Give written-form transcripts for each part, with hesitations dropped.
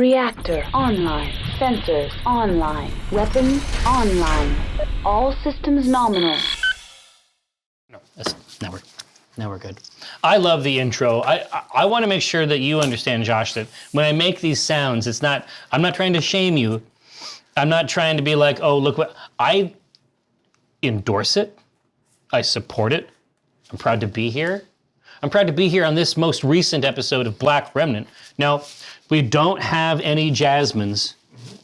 Reactor online. Sensors online. Weapons online. All systems nominal. No, now we're good. I love the intro. I want to make sure that you understand, Josh, that when I make these sounds, I'm not trying to shame you. I'm not trying to be like, oh, look what, I endorse it. I support it. I'm proud to be here. I'm proud to be here on this most recent episode of Black Remnant. Now, we don't have any Jasmines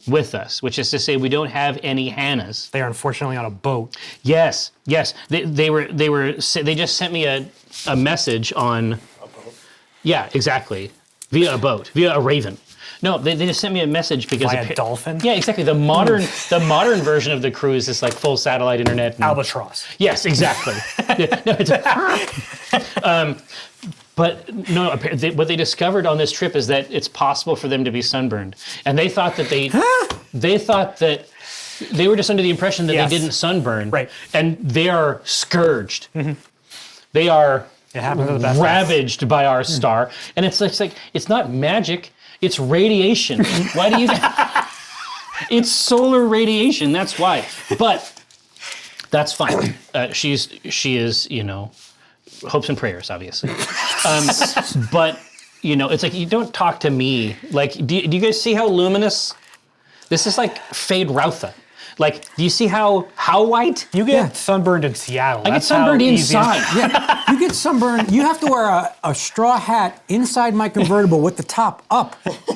with us, which is to say we don't have any Hannahs. They are unfortunately on a boat. Yes. They just sent me a message on. A boat? Yeah, exactly. Via a boat, via a Raven. No, they just sent me a message because By a dolphin? Yeah, exactly. The modern version of the cruise is like full satellite internet. Albatross. Yes, exactly. No, it's but no, what they discovered on this trip is that it's possible for them to be sunburned, and they thought that they were just under the impression that they didn't sunburn, right? And they are scourged. Mm-hmm. They are ravaged by our star, and it's like it's not magic. It's radiation. Why do you? It's solar radiation. That's why. But that's fine. She is, hopes and prayers, obviously. But it's like you don't talk to me. Like, do you guys see how luminous? This is like Fade Routha. Like, do you see how white? You get sunburned in Seattle. I get sunburned inside. Yeah, you get sunburned. You have to wear a straw hat inside my convertible with the top up.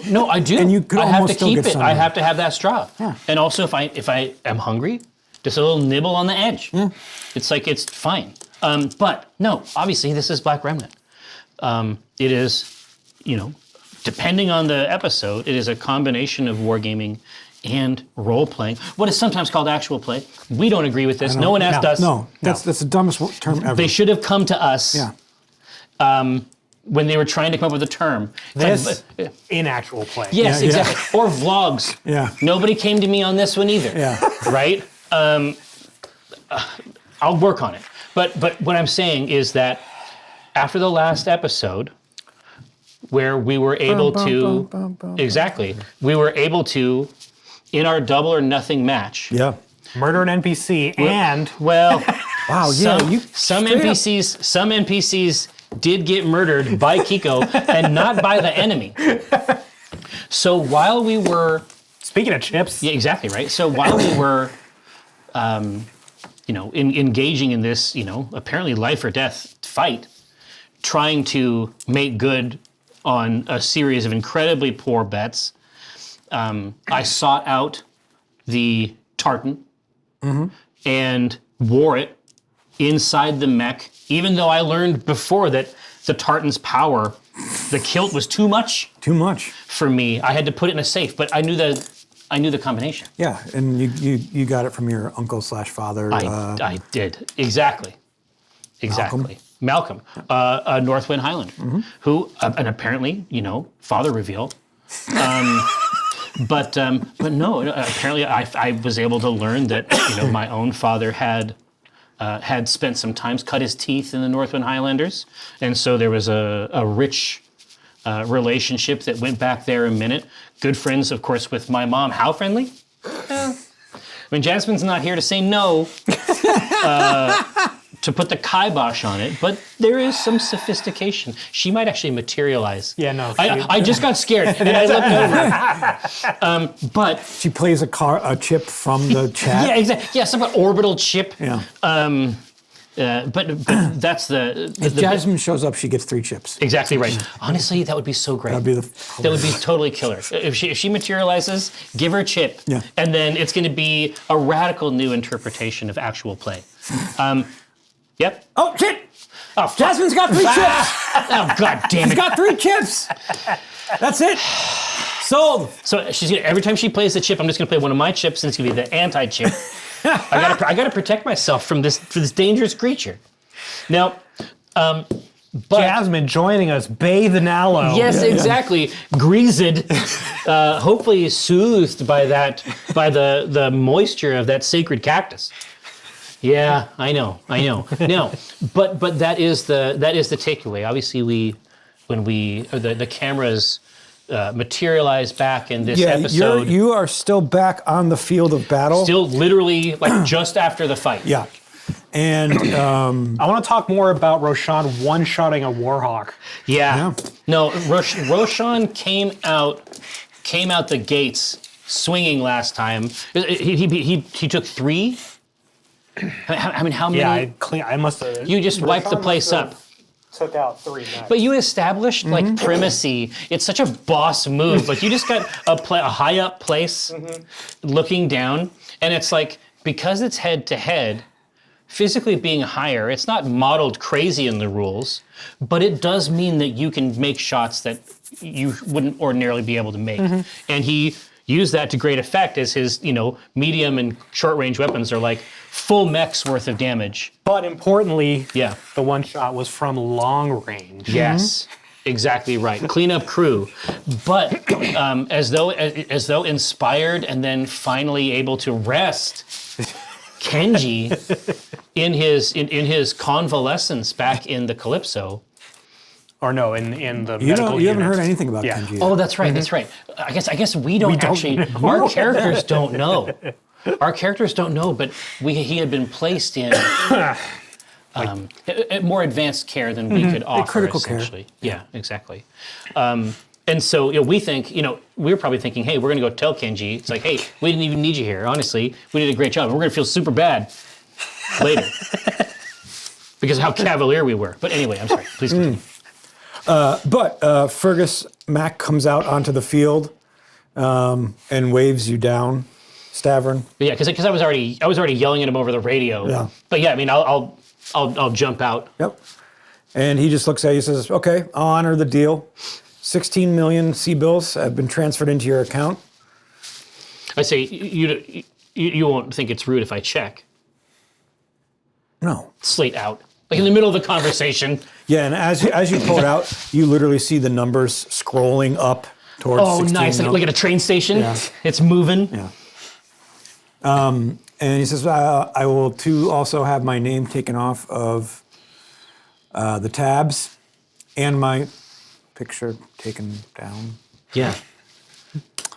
No, I do. And you could I have almost to still keep get it. sunburned. I have to have that straw. Yeah. And also, if I am hungry, just a little nibble on the edge. Yeah. It's like it's fine. But no, obviously this is Black Remnant. It is, depending on the episode, it is a combination of wargaming and role-playing. What is sometimes called actual play. We don't agree with this. No one asked us. No, that's the dumbest term ever. They should have come to us. Yeah. When they were trying to come up with a term. This in actual play. Yes, Yeah, exactly. Or vlogs. Yeah. Nobody came to me on this one either. Yeah. Right? I'll work on it. But what I'm saying is that after the last episode, where we were able we were able to, in our double or nothing match. Yeah. Murder an NPC and Well, Wow. Yeah. some NPCs did get murdered by Kiko and not by the enemy. So while we were, speaking of chips, yeah, exactly right. So while we were, engaging in this, apparently life or death fight, trying to make good on a series of incredibly poor bets, I sought out the tartan and wore it inside the mech, even though I learned before that the tartan's power, the kilt was too much. Too much. For me. I had to put it in a safe, but I knew the combination. Yeah, and you got it from your uncle/father. I did. Exactly. Malcolm, a Northwind Highlander, who, and apparently, father reveal. But no, apparently I was able to learn that, my own father had spent some times, cut his teeth in the Northwind Highlanders. And so there was a rich relationship that went back there a minute. Good friends, of course, with my mom. How friendly? When Jasmine's not here to say no, to put the kibosh on it, but there is some sophistication. She might actually materialize. Yeah, no. I just got scared and I looked over. But she plays a chip from the chat. Yeah, exactly. Yeah, some orbital chip. Yeah. But that's the. If Jasmine shows up, she gets 3 chips. Exactly right. Honestly, that would be so great. That would be totally killer. If she materializes, give her a chip. Yeah. And then it's going to be a radical new interpretation of actual play. Yep. Oh, shit! Oh, Jasmine's got 3 chips! Oh, God damn it. She's got 3 chips! That's it. Sold. So she's gonna, every time she plays the chip, I'm just going to play one of my chips, and it's going to be the anti-chip. I gotta protect myself from this dangerous creature. Now, but Jasmine joining us, bathe in aloe. Yes, exactly. Greased, hopefully soothed by the moisture of that sacred cactus. Yeah, I know. No, but that is the takeaway. Obviously, when the cameras materialize back in this Yeah, episode. you are still back on the field of battle. Still literally like just after the fight. Yeah. And I want to talk more about Roshan one-shotting a Warhawk. Yeah. No, Roshan came out the gates swinging last time. He took 3. I mean, how many? Yeah, I must have. You just wiped the place up. Took out 3 knights. But you established like primacy. It's such a boss move. Like you just got a high up place, looking down, and it's like because it's head to head, physically being higher. It's not modeled crazy in the rules, but it does mean that you can make shots that you wouldn't ordinarily be able to make. And he used that to great effect as his medium and short range weapons are like full mech's worth of damage. But importantly, Yeah. the one shot was from long range. Yes, exactly right. Clean up crew, but as though inspired and then finally able to rest Kenji in his convalescence back in the Calypso. Or no, in the you medical haven't unit. heard anything about Yeah. Kenji. Oh, that's right. That's right. I guess we don't actually. Our characters don't know. Our characters don't know, but he had been placed in more advanced care than we could offer. critical care. Essentially. Yeah, exactly. And so we think, we were probably thinking, hey, we're going to go tell Kenji. It's like, hey, we didn't even need you here. Honestly, we did a great job. We're going to feel super bad later because of how cavalier we were. But anyway, I'm sorry. Please continue. But Fergus Mac comes out onto the field and waves you down, Stavern. But yeah, because I was already yelling at him over the radio. Yeah. But yeah, I mean, I'll jump out. Yep. And he just looks at you and says, okay, I'll honor the deal. 16 million C-bills have been transferred into your account. I say, you won't think it's rude if I check. No. Slate out. Like in the middle of the conversation. Yeah, and as you pull it out, you literally see the numbers scrolling up towards Oh, 16 nice. mil. Like at a train station. Yeah. It's moving. Yeah. And he says, I will too also have my name taken off of the tabs and my picture taken down. Yeah.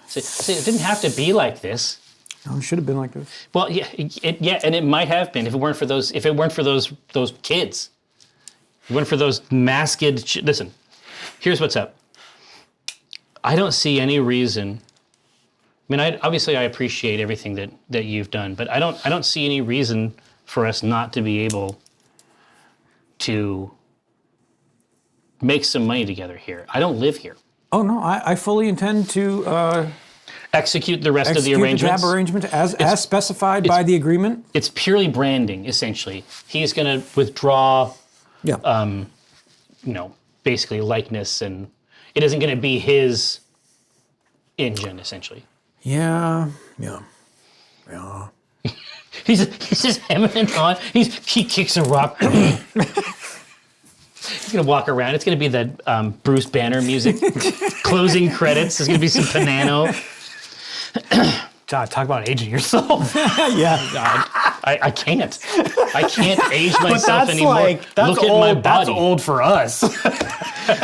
See, it didn't have to be like this. No, it should have been like this. Well, yeah, and it might have been if it weren't for those kids. If it weren't for those masked. Listen, here's what's up. I don't see any reason. I mean, obviously I appreciate everything that you've done, but I don't see any reason for us not to be able to make some money together here. I don't live here. Oh, no, I fully intend to Execute the rest of the execute the arrangements. tab arrangement as specified by the agreement. It's purely branding, essentially. He's going to withdraw, Yeah. basically likeness, and it isn't going to be his engine, essentially. Yeah. He's just hemming and hawing. He kicks a rock. He's going to walk around. It's going to be that Bruce Banner music. Closing credits. There's going to be some Panano. God, talk about aging yourself. Yeah. God, I can't. I can't age myself That's anymore. that's Look old, at my That's body. old for us.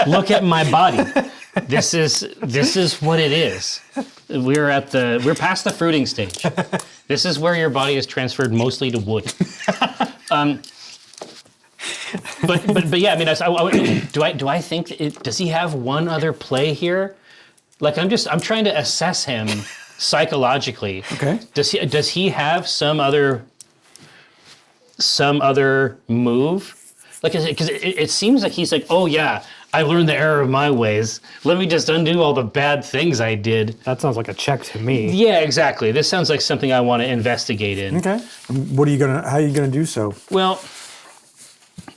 Look at my body. This is what it is. We're past the fruiting stage. This is where your body is transferred mostly to wood. But yeah, I mean, do I think does he have one other play here? Like I'm trying to assess him psychologically. Okay. Does he have some other move? Like, because it seems like he's like, oh yeah, I learned the error of my ways. Let me just undo all the bad things I did. That sounds like a check to me. Yeah, exactly. This sounds like something I want to investigate in. Okay. How are you gonna do so? Well,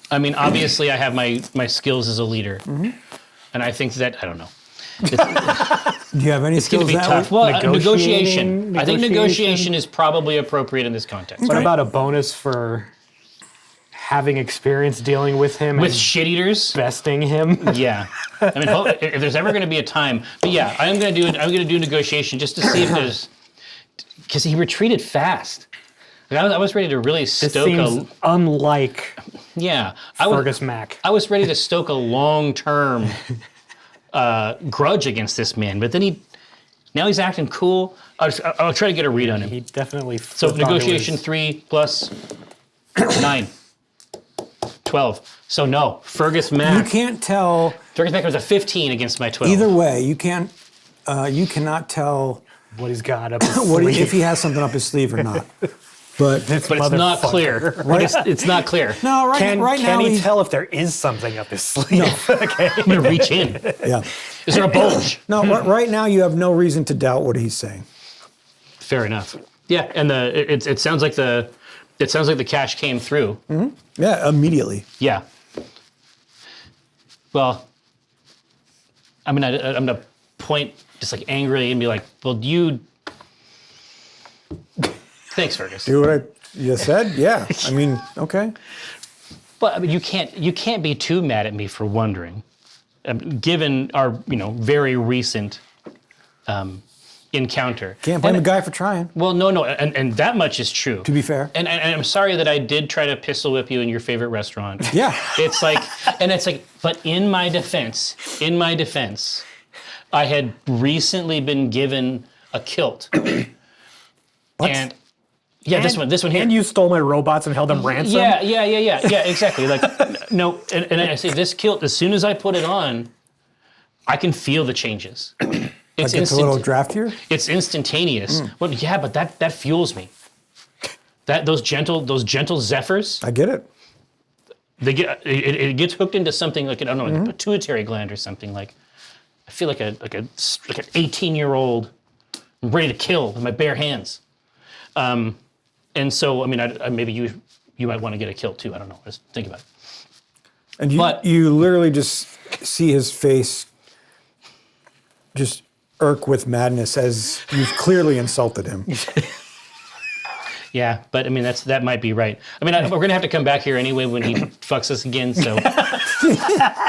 I mean, obviously I have my skills as a leader. And I think that, I don't know. Do you have any It's going skills to be that tough. way? Well, negotiation. I think Negotiation. negotiation is probably appropriate in this context. What about a bonus for having experience dealing with him With and shit-eaters? besting him? Yeah. I mean, if there's ever going to be a time, but yeah, I'm going to do negotiation just to see if there's, because he retreated fast. Like I was ready to really This stoke seems unlike yeah. Fergus Mac. I was ready to stoke a long-term grudge against this man, but then now he's acting cool. I'll try to get a read on him. He definitely. So thought it negotiation was- 3 plus 9. 12. So no, Fergus You Mac. can't tell Fergus Mac was a 15 against my 12. either way. You can't. You cannot tell what he's got up his what sleeve. if he has something up his sleeve or not. But but it's not clear. It's not clear. no, right, Can now he he's tell if there is something up his sleeve? Okay. I'm gonna reach in. yeah. Is there a bulge? No, right now you have no reason to doubt what he's saying. Fair enough. Yeah, and it sounds like the cash came through. Yeah, immediately. Yeah. Well, I'm gonna point just like angrily and be like, "Well, thanks, Fergus." Do what I just said. Yeah. I mean, okay. But I mean, you can't be too mad at me for wondering, given our very recent encounter. Can't blame the guy for trying. Well, no, and that much is true. To be fair. And I'm sorry that I did try to pistol whip you in your favorite restaurant. Yeah. It's like, but in my defense, I had recently been given a kilt. What? And yeah, this one here. And you stole my robots and held them ransom? Yeah, exactly. Like, no, and I say this kilt, as soon as I put it on, I can feel the changes. Like it's a little draftier? It's instantaneous. Well, yeah, but that fuels me. Those gentle zephyrs, I get it. it gets hooked into something like, I don't know, like a pituitary gland or something. Like, I feel like an 18-year-old ready to kill with my bare hands. And so, I mean, maybe you might want to get a kill too. I don't know. Just think about it. And But- you literally just see his face just irk with madness as you've clearly insulted him. Yeah, but I mean, that might be right. I mean, we're gonna have to come back here anyway when he fucks us again. So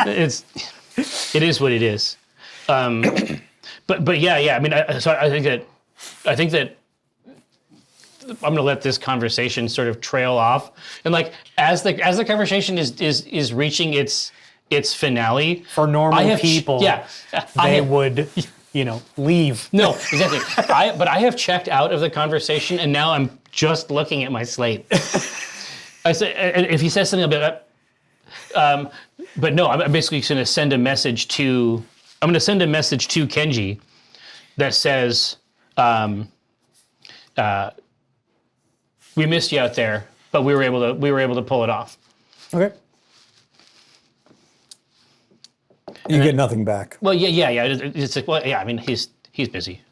it is what it is. But yeah. I mean, I think that I'm gonna let this conversation sort of trail off, and like as the conversation is reaching its finale. For normal people, they would, leave. No, exactly. But I have checked out of the conversation, and now I'm just looking at my slate. I say, and if he says something about that, but no, I'm basically going to send a message to. I'm going to send a message to Kenji that says, "We missed you out there, but we were able to pull it off." Okay. You get nothing back. Well, yeah. It's like, well, yeah. I mean, he's busy.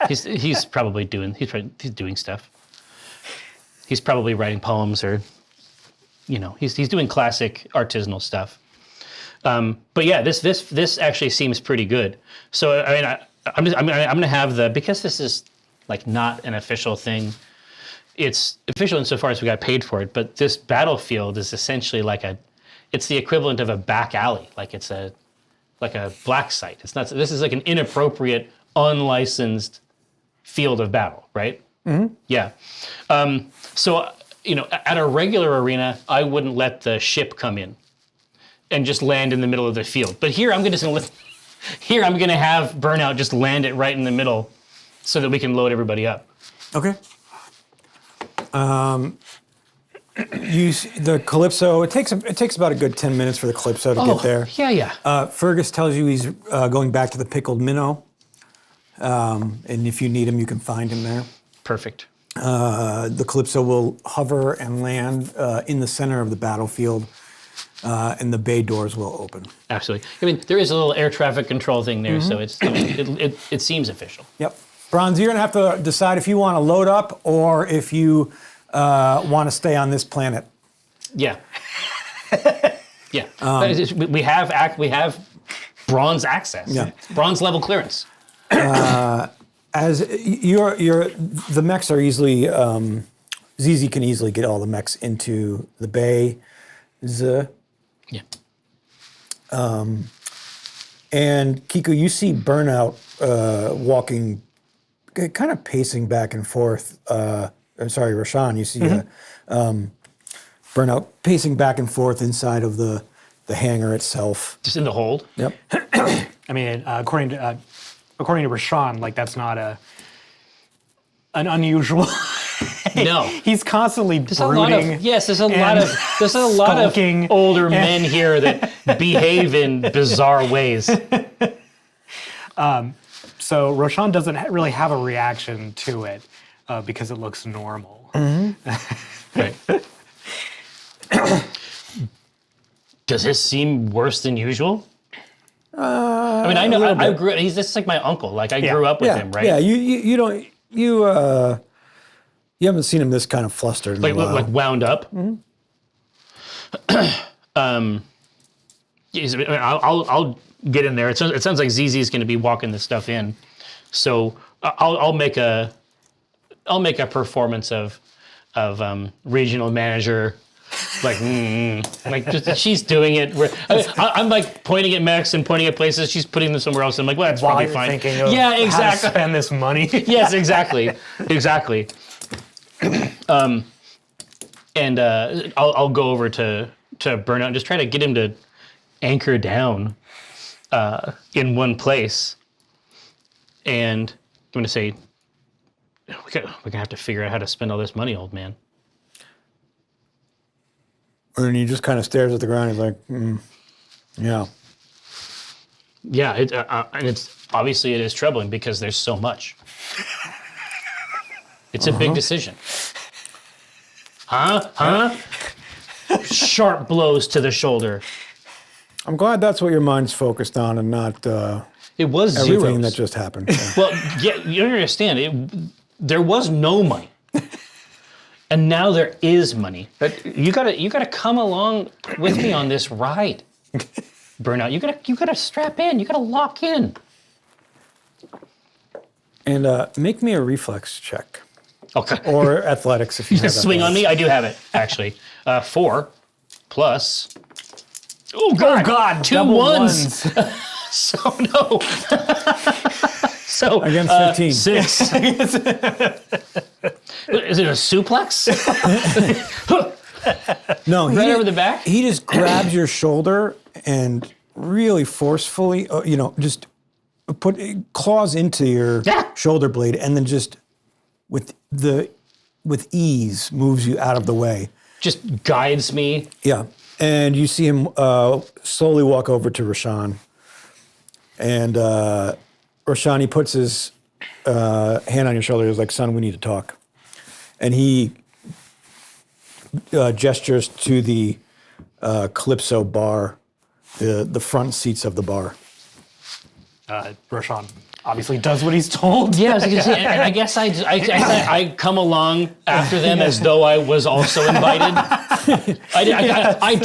He's probably doing stuff. He's probably writing poems, or he's doing classic artisanal stuff. But yeah, this actually seems pretty good. So I mean, I'm gonna have because this is like not an official thing. It's official insofar as we got paid for it, but this battlefield is essentially it's the equivalent of a back alley. Like it's a black site. It's not. This is like an inappropriate, unlicensed field of battle, right? Mm-hmm. Yeah. So at a regular arena, I wouldn't let the ship come in and just land in the middle of the field. But here, I'm gonna have Burnout just land it right in the middle, so that we can load everybody up. Okay. The Calypso. It takes about a good 10 minutes for the Calypso to get there. Yeah. Fergus tells you he's going back to the Pickled Minnow, and if you need him, you can find him there. Perfect. The Calypso will hover and land in the center of the battlefield, and the bay doors will open. Absolutely. I mean, there is a little air traffic control thing there, so it seems official. Yep. Bronze, you're gonna have to decide if you want to load up or if you want to stay on this planet. Yeah. Yeah. We have bronze access. Yeah. Bronze level clearance. As the mechs are easily, ZZ can easily get all the mechs into the bay. Yeah. And Kiku, you see Burnout walking, kind of pacing back and forth. Rashawn, you see Burnout pacing back and forth inside of the the hangar itself. Just in the hold. Yep. I mean, according to Rashawn, like that's not an unusual. No. He's constantly There's brooding. there's a lot of skulking. older men here that behave in bizarre ways. So Roshan doesn't really have a reaction to it because it looks normal. Right. Does this seem worse than usual? I mean, I know I grew. He's just like my uncle. Like I grew up with him, right? Yeah, you don't you haven't seen him this kind of flustered in a while. Like wound up. I'll get in there. It sounds like ZZ is going to be walking this stuff in, so I'll make a performance of regional manager, like just, she's doing it. I'm like pointing at mechs and pointing at places. She's putting them somewhere else. I'm like, well, that's While probably you're fine. thinking of Yeah, how to exactly. spend this money. Yes, exactly. And I'll go over to Burnout and just try to get him to anchor down in one place. And I'm going to say, we're going to have to figure out how to spend all this money, old man. And he just kind of stares at the ground. He's like, yeah. Yeah, and it's obviously it is troubling because there's so much. It's a big decision. Huh? Sharp blows to the shoulder. I'm glad that's what your mind's focused on and not It was everything zeros. that just happened. Well, yeah, you don't understand. There was no money, and now there is money. But you gotta come along with me on this ride, Burnout. You gotta strap in. You gotta lock in. And make me a reflex check. Okay. Or athletics if you have Swing on me. I do have it actually. 4 plus. Oh God! 2 double ones. So no. So Against 15. 6. Is it a suplex? No, Right over the back? He just grabs your shoulder and really forcefully, just claws into your shoulder blade, and then just with ease moves you out of the way. Just guides me. Yeah, and you see him slowly walk over to Rashawn, and Rashawn, he puts his hand on your shoulder. He's like, "Son, we need to talk," and he gestures to the Calypso bar, the front seats of the bar. Roshan obviously does what he's told. Yeah, and I guess I come along after them as though I was also invited. I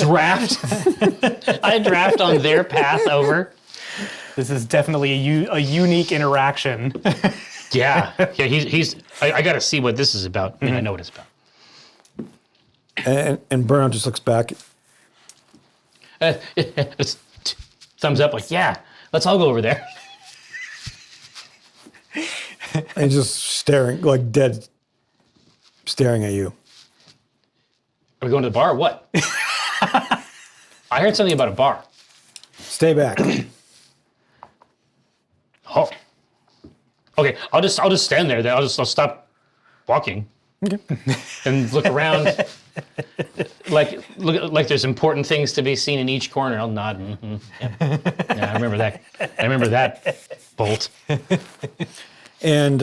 draft on their path over. This is definitely a unique interaction. Yeah. He's. I got to see what this is about. I mean, I know what it's about. And Burnout just looks back. It's thumbs up, like, yeah, let's all go over there. And he's just staring, like dead, staring at you. Are we going to the bar or what? I heard something about a bar. Stay back. Oh. Okay, I'll just stand there. Then I'll stop walking. Okay. And look around. like there's important things to be seen in each corner. I'll nod. Yeah, I remember that. I remember that bolt. And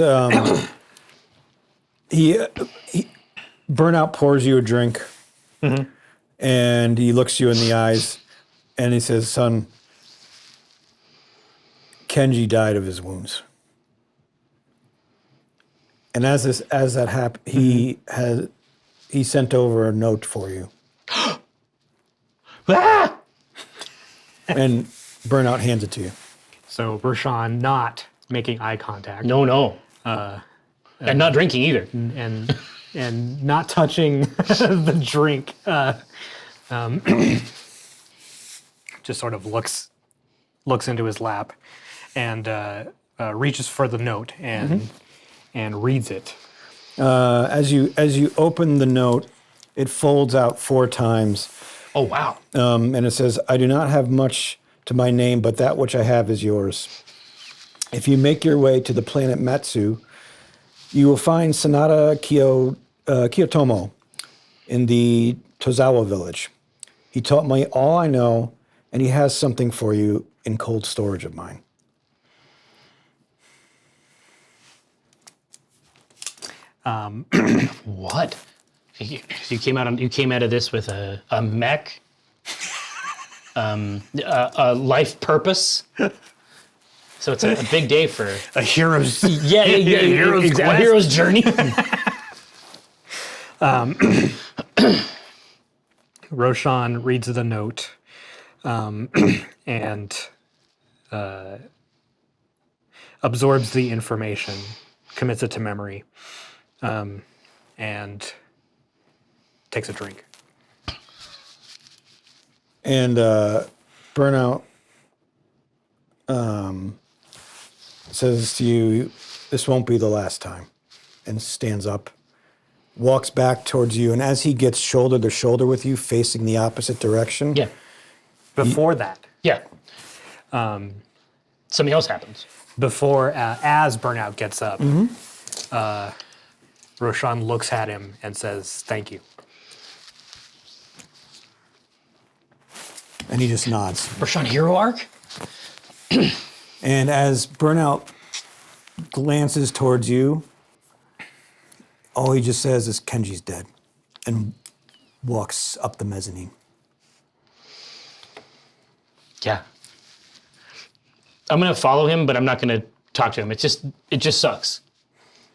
he Burnout pours you a drink, and he looks you in the eyes, and he says, "Son, Kenji died of his wounds." And as that happened, he sent over a note for you. Ah! And Burnout hands it to you. So Roshan not making eye contact. No. And not drinking either. And not touching the drink. Just sort of looks into his lap and reaches for the note and reads it. As you open the note, it folds out 4 times, Oh, wow. And it says, I do not have much to my name, but that which I have is yours. If you make your way to the planet Matsu, you will find Sanada Kiyotomo in the Tozawa village. He taught me all I know, and he has something for you in cold storage of mine. What? You came out of this with a mech, a life purpose. So it's a big day for A hero's hero's quest. a hero's journey. Roshan reads the note and absorbs the information, commits it to memory, and takes a drink. And Burnout says to you, this won't be the last time, and stands up, walks back towards you, and as he gets shoulder to shoulder with you, facing the opposite direction, Yeah. Before that, Yeah. Something else happens. before as Burnout gets up, Roshan looks at him and says, "Thank you." and he just nods. Roshan hero arc? And as Burnout glances towards you, all he just says is, Kenji's dead, and walks up the mezzanine. Yeah. I'm gonna follow him, but I'm not gonna talk to him. It just sucks.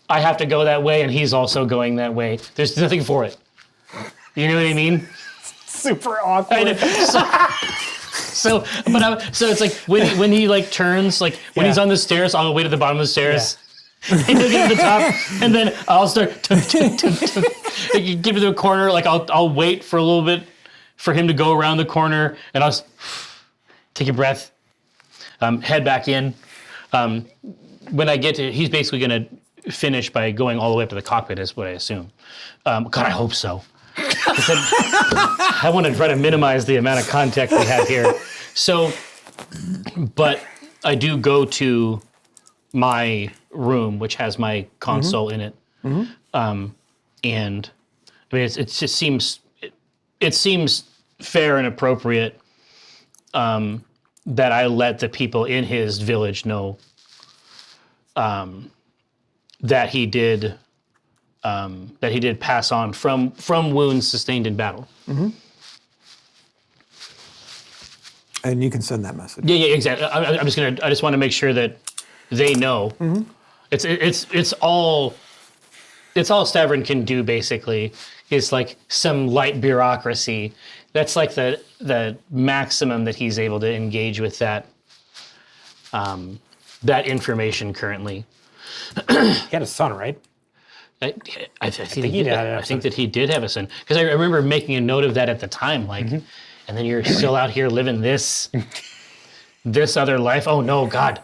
I have to go that way, and he's also going that way. There's nothing for it. You know what I mean? Super awkward. So it's like when he like turns, like when he's on the stairs, I'll wait at the bottom of the stairs. And he'll get to the top, and then I'll start like, you get to the corner. Like I'll wait for a little bit for him to go around the corner, and I'll take a breath, head back in. When I get to, he's basically gonna finish by going all the way up to the cockpit, is what I assume. God, I hope so. I want to try to minimize the amount of contact we have here. So, but I do go to my room, which has my console in it, and I mean it just seems it seems fair and appropriate that I let the people in his village know that he did pass on from wounds sustained in battle. And you can send that message. Yeah, exactly. I just want to make sure that they know. It's all Stavron can do basically is like some light bureaucracy. That's like the maximum that he's able to engage with that information currently. He had a son, right? I think he did. I think that he did have a son because I remember making a note of that at the time. Like, and then you're still out here living this other life. Oh no, God,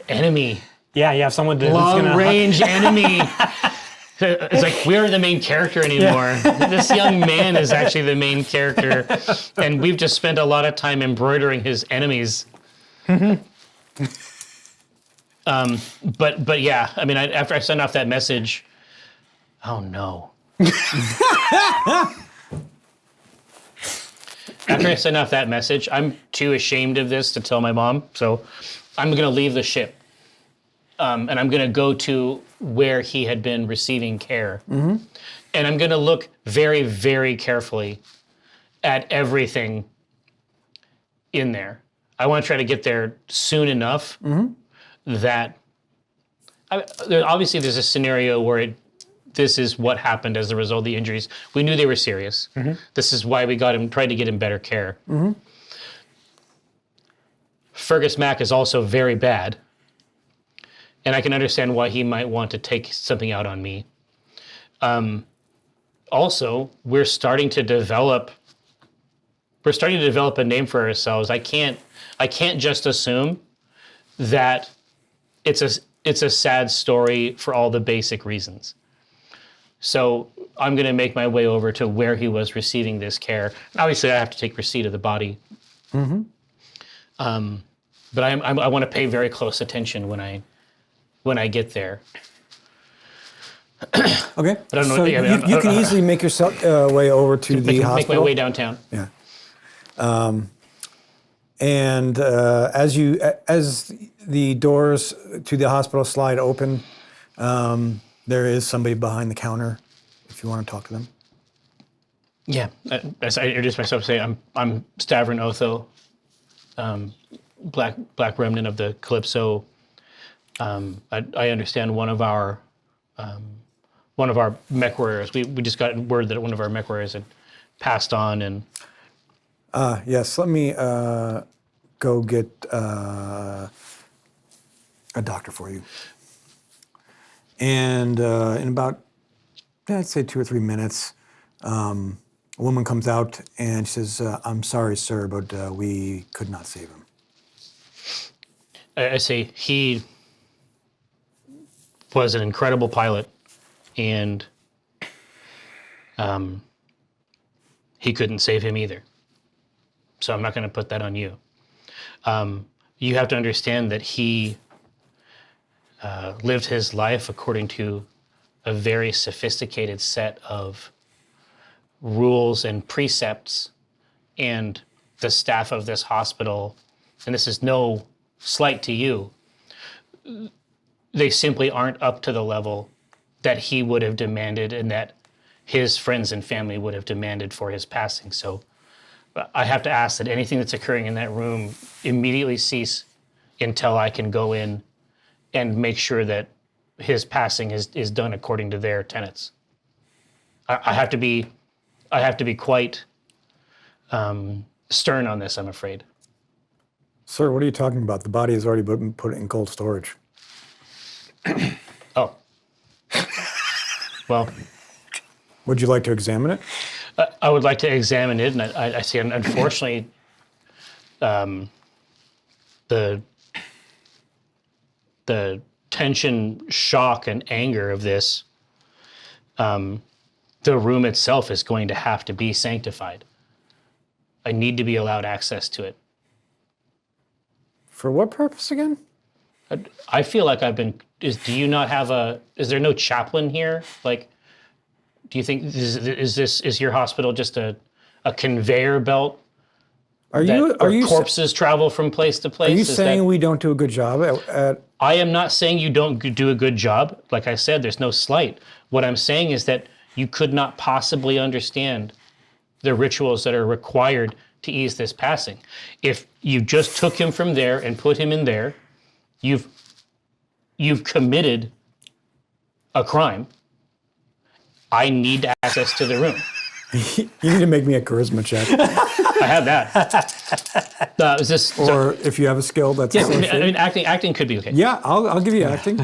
enemy. Yeah, you have someone to Long range enemy. It's like we aren't the main character anymore. This young man is actually the main character, and we've just spent a lot of time embroidering his enemies. But yeah, I mean, after I send off that message, oh no. After I send off that message, I'm too ashamed of this to tell my mom, so I'm gonna leave the ship. And I'm going to go to where he had been receiving care. And I'm going to look very, very carefully at everything in there. I want to try to get there soon enough that... obviously, there's a scenario where this is what happened as a result of the injuries. We knew they were serious. This is why we tried to get him better care. Fergus Mac is also very bad. And I can understand why he might want to take something out on me. Also, we're starting to develop a name for ourselves. I can't just assume that it's a sad story for all the basic reasons. So I'm going to make my way over to where he was receiving this care. Obviously, I have to take receipt of the body. Mm-hmm. But I want to pay very close attention when I get there. Okay. But I don't know. So Yeah, I mean, you can easily make yourself way over to the hospital. Make my way downtown. Yeah. And as the doors to the hospital slide open, there is somebody behind the counter. If you want to talk to them. Yeah. As I introduce myself, say I'm Stavron Otho, Black Remnant of the Calypso. I understand one of our Mechwarriors. We just got word that one of our Mechwarriors had passed on, and Yes, let me go get a doctor for you. And in about, I'd say 2 or 3 minutes, a woman comes out and she says, "I'm sorry, sir, but we could not save him." I say he was an incredible pilot, and he couldn't save him either. So I'm not going to put that on you. You have to understand that he lived his life according to a very sophisticated set of rules and precepts, and the staff of this hospital, and this is no slight to you, they simply aren't up to the level that he would have demanded and that his friends and family would have demanded for his passing. So I have to ask that anything that's occurring in that room immediately cease until I can go in and make sure that his passing is done according to their tenets. I have to be quite stern on this, I'm afraid. Sir, what are you talking about? The body has already been put in cold storage. Oh. Well, Would you like to examine it? I would like to examine it, and I see, unfortunately, the tension, shock, and anger of this, the room itself is going to have to be sanctified. I need to be allowed access to it. For what purpose again? I feel like is there no chaplain here? Like, do you think, is your hospital just a conveyor belt? Are you corpses travel from place to place? Are you saying we don't do a good job at? I am not saying you don't do a good job. Like I said, there's no slight. What I'm saying is that you could not possibly understand the rituals that are required to ease this passing. If you just took him from there and put him in there, you've committed a crime. I need access to the room. You need to make me a charisma check. I have that. Is this? Or if you have a skill, that's Yes, I mean acting could be okay. Yeah, I'll give you acting.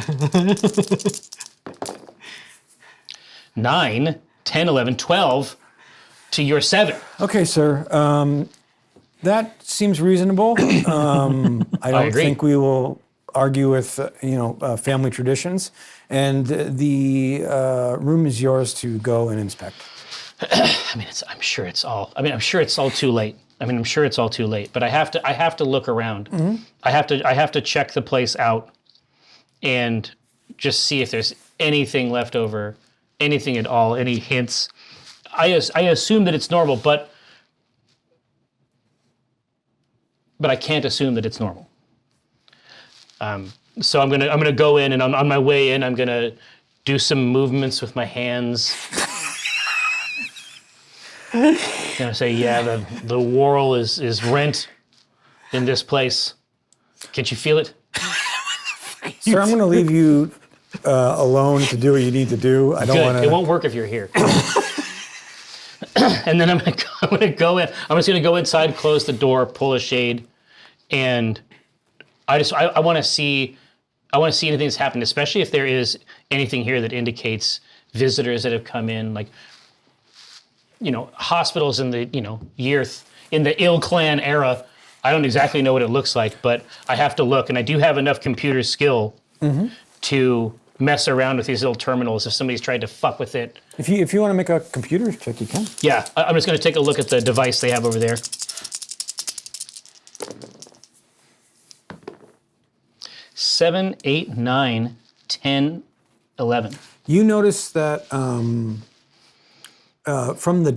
9, 10, 11, 12 to your 7. Okay, sir. That seems reasonable. I don't agree. think we will argue with family traditions, and the room is yours to go and inspect. I'm sure it's all too late. But I have to look around. Mm-hmm. I have to check the place out and just see if there's anything left over, anything at all, any hints. I assume that it's normal, but I can't assume that it's normal. So I'm gonna go in, and on my way in, I'm gonna do some movements with my hands. I'm gonna say, yeah, the whorl is rent in this place. Can't you feel it? Sir, I'm gonna leave you alone to do what you need to do. I don't want to. It won't work if you're here. And then I'm gonna go in. I'm just gonna go inside, close the door, pull a shade, and I want to see anything that's happened, especially if there is anything here that indicates visitors that have come in, like, hospitals in the, in the Ill Clan era. I don't exactly know what it looks like, but I have to look, and I do have enough computer skill to mess around with these little terminals if somebody's tried to fuck with it. If you want to make a computer check, you can. Yeah, I'm just going to take a look at the device they have over there. 7, 8, 9, 10, 11. You notice that from the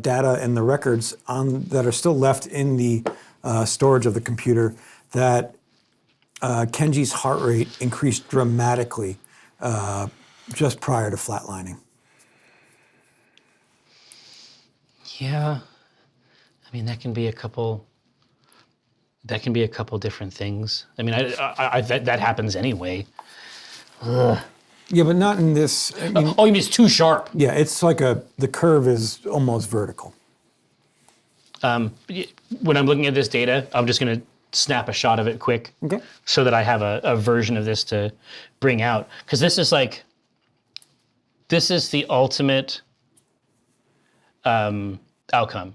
data and the records that are still left in the storage of the computer, that Kenji's heart rate increased dramatically just prior to flatlining. Yeah, I mean that can be a couple. That can be a couple different things. I mean, that happens anyway. Ugh. Yeah, but not in this. I mean, Oh, you mean it's too sharp? yeah, it's like the curve is almost vertical. When I'm looking at this data, I'm just going to snap a shot of it quick, Okay. so that I have a version of this to bring out. Because this is the ultimate outcome.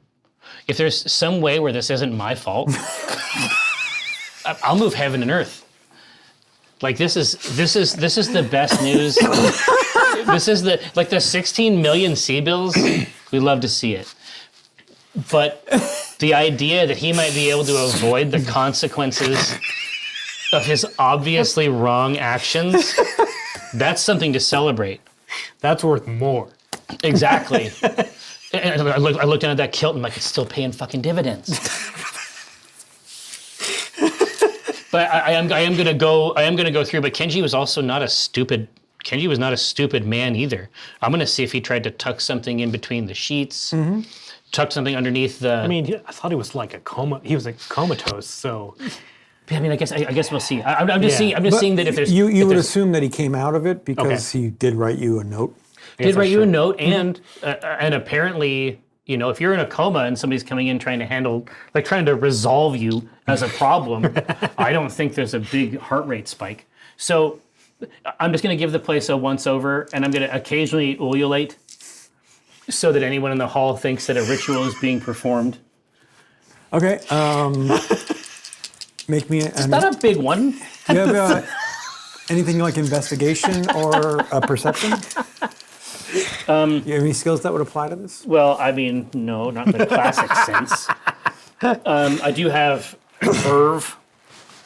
If there's some way where this isn't my fault, I'll move heaven and earth. Like this is the best news. This is the 16 million C-bills. We love to see it. But the idea that he might be able to avoid the consequences of his obviously wrong actions, that's something to celebrate. That's worth more. Exactly. And I looked down at that kilt and I'm like, it's still paying fucking dividends. But I am gonna go through. But Kenji was also not a stupid. Kenji was not a stupid man either. I'm gonna see if he tried to tuck something in between the sheets, tuck something underneath the. I mean, I thought he was like a coma. He was like comatose. So, I mean, I guess we'll see. I'm just seeing. I'm just seeing that if there's. You would assume that he came out of it because he did write you a note. Did write you a note, and apparently, you know, if you're in a coma and somebody's coming in trying to resolve you as a problem, I don't think there's a big heart rate spike. So I'm just going to give the place a once over, and I'm going to occasionally ululate so that anyone in the hall thinks that a ritual is being performed. Okay. Make me Is that a big one? Do you have anything like investigation or perception? You have any skills that would apply to this? Well, I mean, no, not in the classic sense. I do have verve.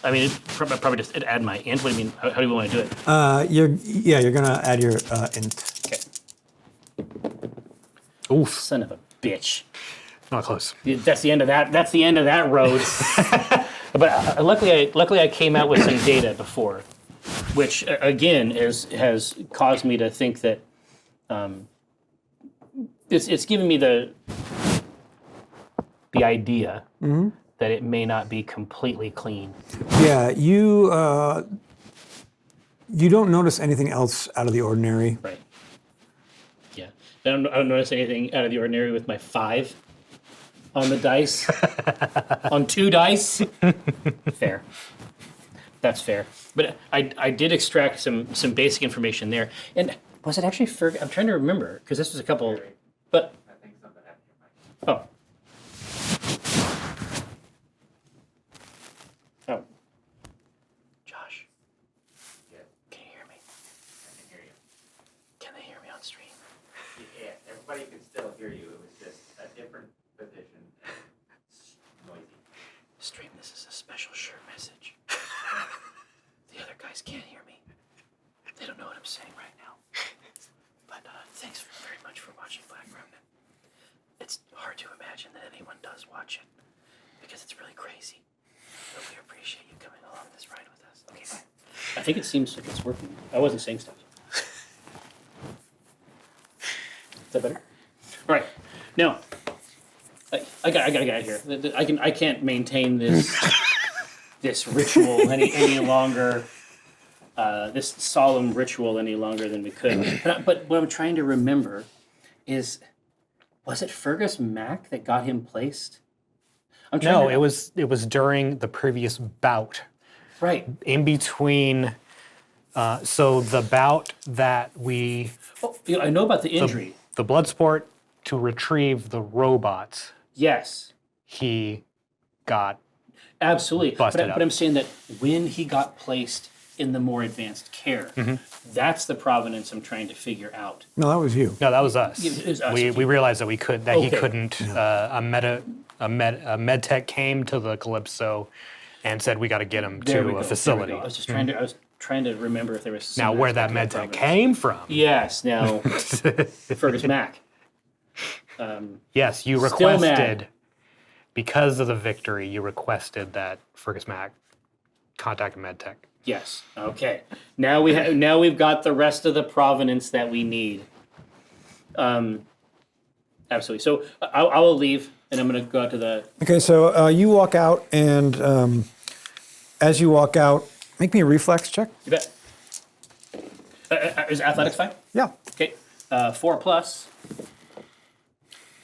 I mean, probably just add my int. What do you mean? How do we want to do it? You're gonna add your int. Okay. oof, Son of a bitch. not close. That's the end of that. That's the end of that road. But luckily, I came out with some data before, which again has caused me to think that it's given me the idea that it may not be completely clean. Yeah, you don't notice anything else out of the ordinary. Right. Yeah. I don't notice anything out of the ordinary with my 5 on the dice. On 2 dice. Fair. That's fair. But I did extract some basic information there. And was it actually Ferg? I'm trying to remember, because this was a couple. But. I think something happened to your mic. Oh. Oh. Josh. Yeah, Can you hear me? I can hear you. Can they hear me on stream? Yeah, everybody can still hear you. It was just a different position. Noisy. Stream, this is a special shirt message. The other guys can't hear me. They don't know what I'm saying right now. But thanks very much for watching Black Remnant. It's hard to imagine that anyone does watch it because it's really crazy. But we appreciate you coming along this ride with us. Okay, bye. I think it seems like it's working. I wasn't saying stuff. Is that better? All right. Now, I gotta get out of here. I can't maintain this this ritual any longer. This solemn ritual any longer than we could. But what I'm trying to remember is, was it Fergus Mac that got him placed? No, it was during the previous bout. Right. In between, so the bout that we, Oh, yeah, I know about the injury. the blood sport to retrieve the robots, Yes, he got absolutely. Busted up. But I'm saying that when he got placed in the more advanced care. That's the provenance I'm trying to figure out. No, that was you. No, that was us. It was us, We okay. realized that he Okay. couldn't. A med tech came to the Calypso and said we got to get him There we to go, a there we facility. go. I was just trying to remember if there was some Now, where that aspect med of tech provenance. came from? Yes, now Fergus Mac. Yes, you Still mad. requested because of the victory. You requested that Fergus Mac contact MedTech. Yes. Okay. Now we've got the rest of the provenance that we need. Absolutely. So I will leave, and I'm going to go out to the. Okay, so you walk out, and as you walk out, make me a reflex check. You bet. Is athletics fine? Yeah. Okay. 4 plus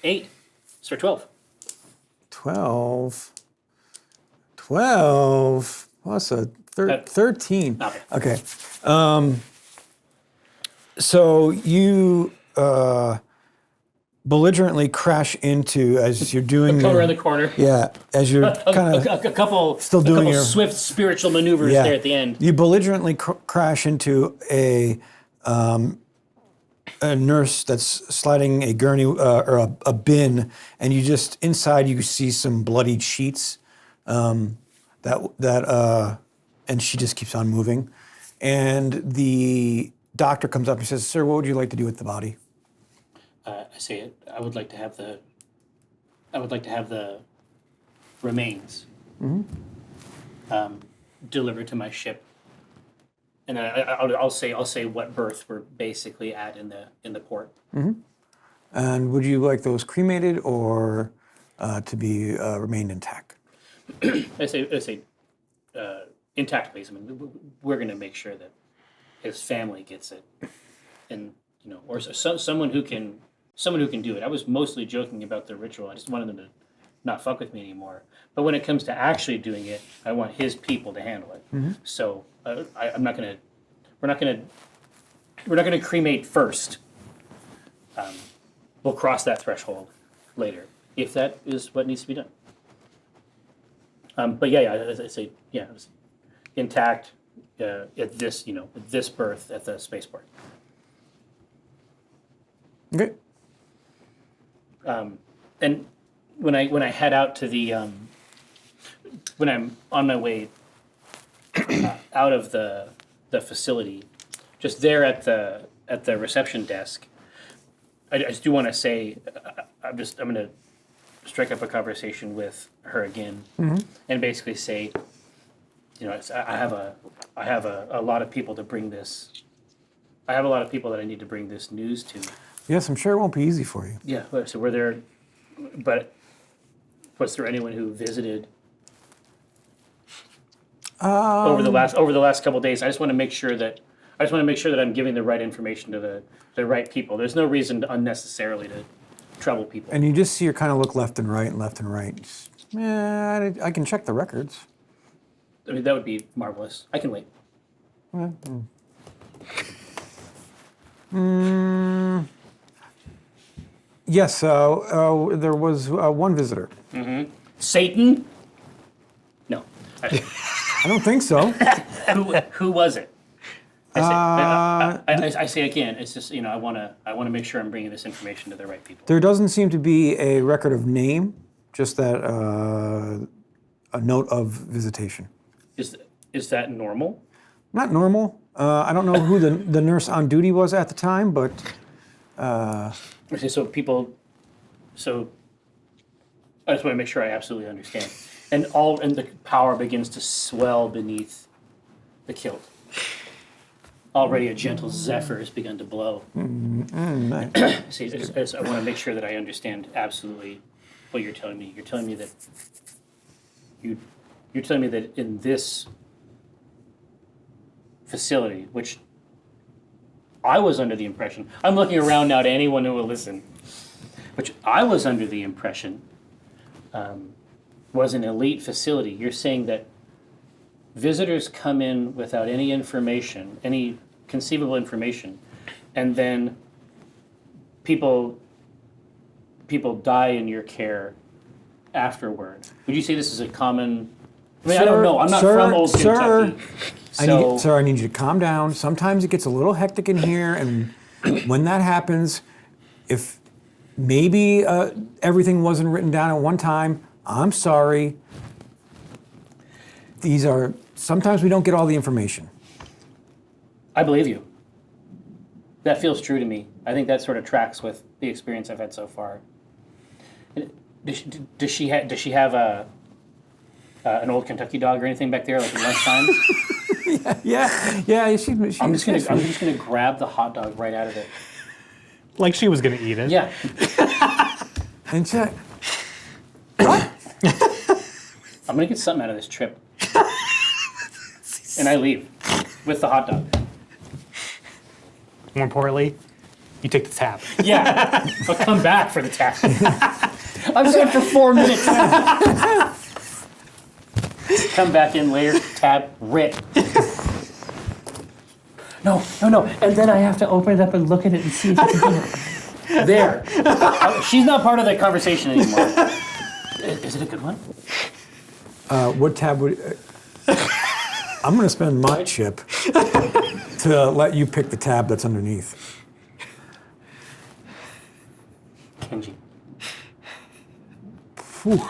8. So 12. 12 plus a 13. Okay. Okay. So you belligerently crash into, as you're doing Come around the corner. yeah, as you're kind of A couple still doing couple your- swift spiritual maneuvers there at the end. You belligerently crash into a nurse that's sliding a gurney or a bin, and you just inside you see some bloodied sheets. And she just keeps on moving, and the doctor comes up and says, "Sir, what would you like to do with the body?" I say it. I would like to have the remains delivered to my ship, and then I'll say what berth we're basically at in the port. And would you like those cremated or to be remain intact? I say intact, please. I mean, we're going to make sure that his family gets it, and or someone who can do it. I was mostly joking about the ritual. I just wanted them to not fuck with me anymore. But when it comes to actually doing it, I want his people to handle it. So I'm not going to. We're not going to cremate first. We'll cross that threshold later if that is what needs to be done. But as I say, it was intact at this this birth at the spaceport. Okay. And when I head out to the when I'm on my way out of the facility, just there at the reception desk, I just do want to say I'm going to strike up a conversation with her again, and basically say, I have a lot of people to bring this. I have a lot of people that I need to bring this news to. Yes, I'm sure it won't be easy for you. Yeah. So were there, but was there anyone who visited over the last couple of days? I just want to make sure that I'm giving the right information to the right people. There's no reason to unnecessarily to trouble people. And you just see her kind of look left and right and left and right. Yeah, I can check the records. I mean, that would be marvelous. I can wait. Yes, there was one visitor. Satan? No. I don't think so. Who was it? I say again. It's just I want to make sure I'm bringing this information to the right people. There doesn't seem to be a record of name, just that a note of visitation. Is that normal? Not normal. I don't know who the nurse on duty was at the time, but Okay, so people. So I just want to make sure I absolutely understand, and the power begins to swell beneath the kilt. Already a gentle zephyr has begun to blow. See, I want to make sure that I understand absolutely what you're telling me. You're telling me that you're telling me that in this facility, which I was under the impression, I'm looking around now to anyone who will listen, which I was under the impression was an elite facility. You're saying that visitors come in without any information, any conceivable information, and then people die in your care afterward. Would you say this is a common? I mean, I don't know. I'm not from old Kentucky. Sir, I need you to calm down. Sometimes it gets a little hectic in here, and when that happens, if maybe everything wasn't written down at one time, I'm sorry. Sometimes we don't get all the information. I believe you. That feels true to me. I think that sort of tracks with the experience I've had so far. Does she have an old Kentucky dog or anything back there, like at lunchtime? Yeah. I'm just gonna grab the hot dog right out of it. Like she was gonna eat it. Yeah. And check. I'm gonna get something out of this trip. And I leave with the hot dog. More importantly, you take the tab. Yeah, I'll come back for the tab. I'm just for 4 minutes. Come back in later, tab, rip. No. And then I have to open it up and look at it and see if it's good. There. She's not part of the conversation anymore. Is it a good one? What tab would... I'm going to spend my chip to let you pick the tab that's underneath. Kenji. Whew.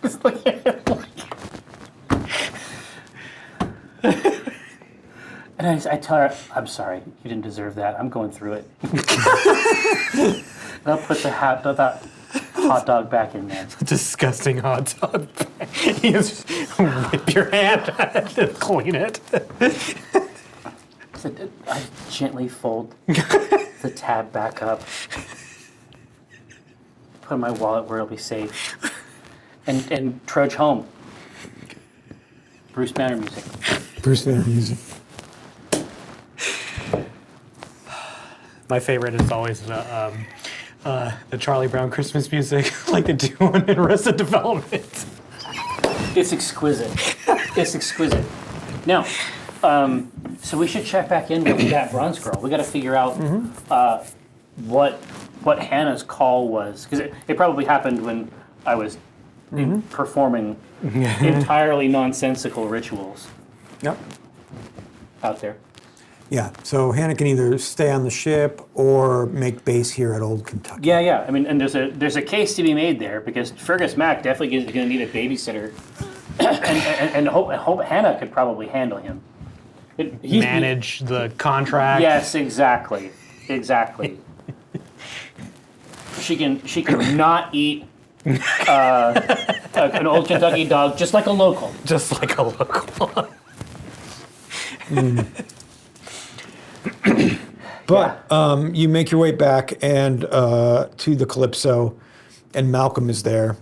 Just look at it. And I tell her, I'm sorry, you didn't deserve that. I'm going through it. And I'll put the hot dog back in there. Disgusting hot dog. You just whip your hand and clean it. So I gently fold the tab back up, put my wallet where it'll be safe, and trudge home. Bruce Banner music. Bruce Banner music. My favorite is always the Charlie Brown Christmas music, like they do in Arrested Development. It's exquisite. It's exquisite. Now, so we should check back in with that bronze girl. We got to figure out what Hannah's call was, because it probably happened when I was performing entirely nonsensical rituals. Yep. Out there. Yeah, so Hannah can either stay on the ship or make base here at Old Kentucky. Yeah. I mean, and there's a case to be made there, because Fergus Mac definitely is going to need a babysitter, and hope Hannah could probably handle him. Manage the contract. Yes, exactly. She can not eat an old Kentucky dog, just like a local. Just like a local. But you make your way back and to the Calypso, and Malcolm is there.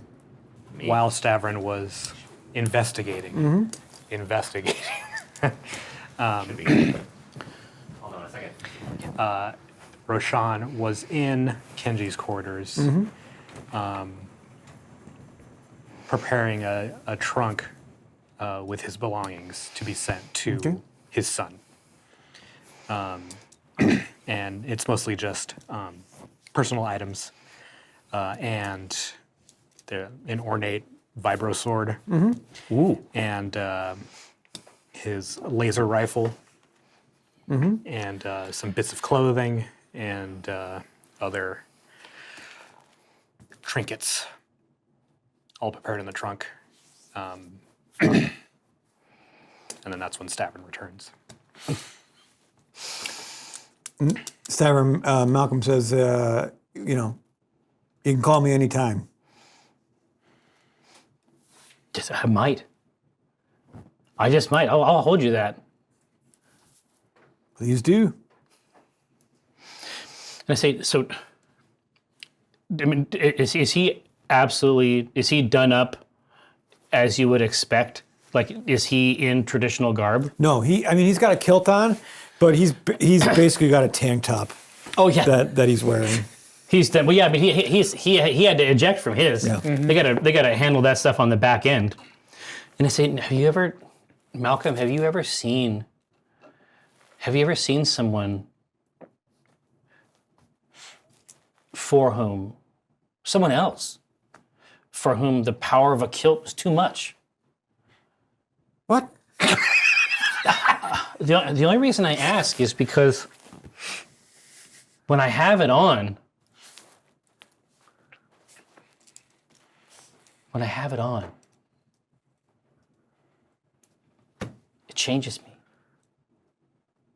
While Stavron was investigating. Hold on a second. Roshan was in Kenji's quarters, preparing a trunk with his belongings to be sent to his son. And it's mostly just personal items and an ornate vibro sword and his laser rifle and some bits of clothing and other trinkets, all prepared in the trunk. And then that's when Stavron returns. Stavron, Malcolm says, you can call me anytime. I might. I just might. I'll hold you that. Please do. And I say, so, I mean, is he done up as you would expect? Like, is he in traditional garb? No, he's got a kilt on, but he's basically got a tank top. Oh yeah, that he's wearing. He's done. Well, yeah, but he had to eject from his. Yeah. They gotta handle that stuff on the back end. And I say, Malcolm, have you ever seen someone someone else for whom the power of a kilt was too much? What? The only reason I ask is because when I have it on, it changes me.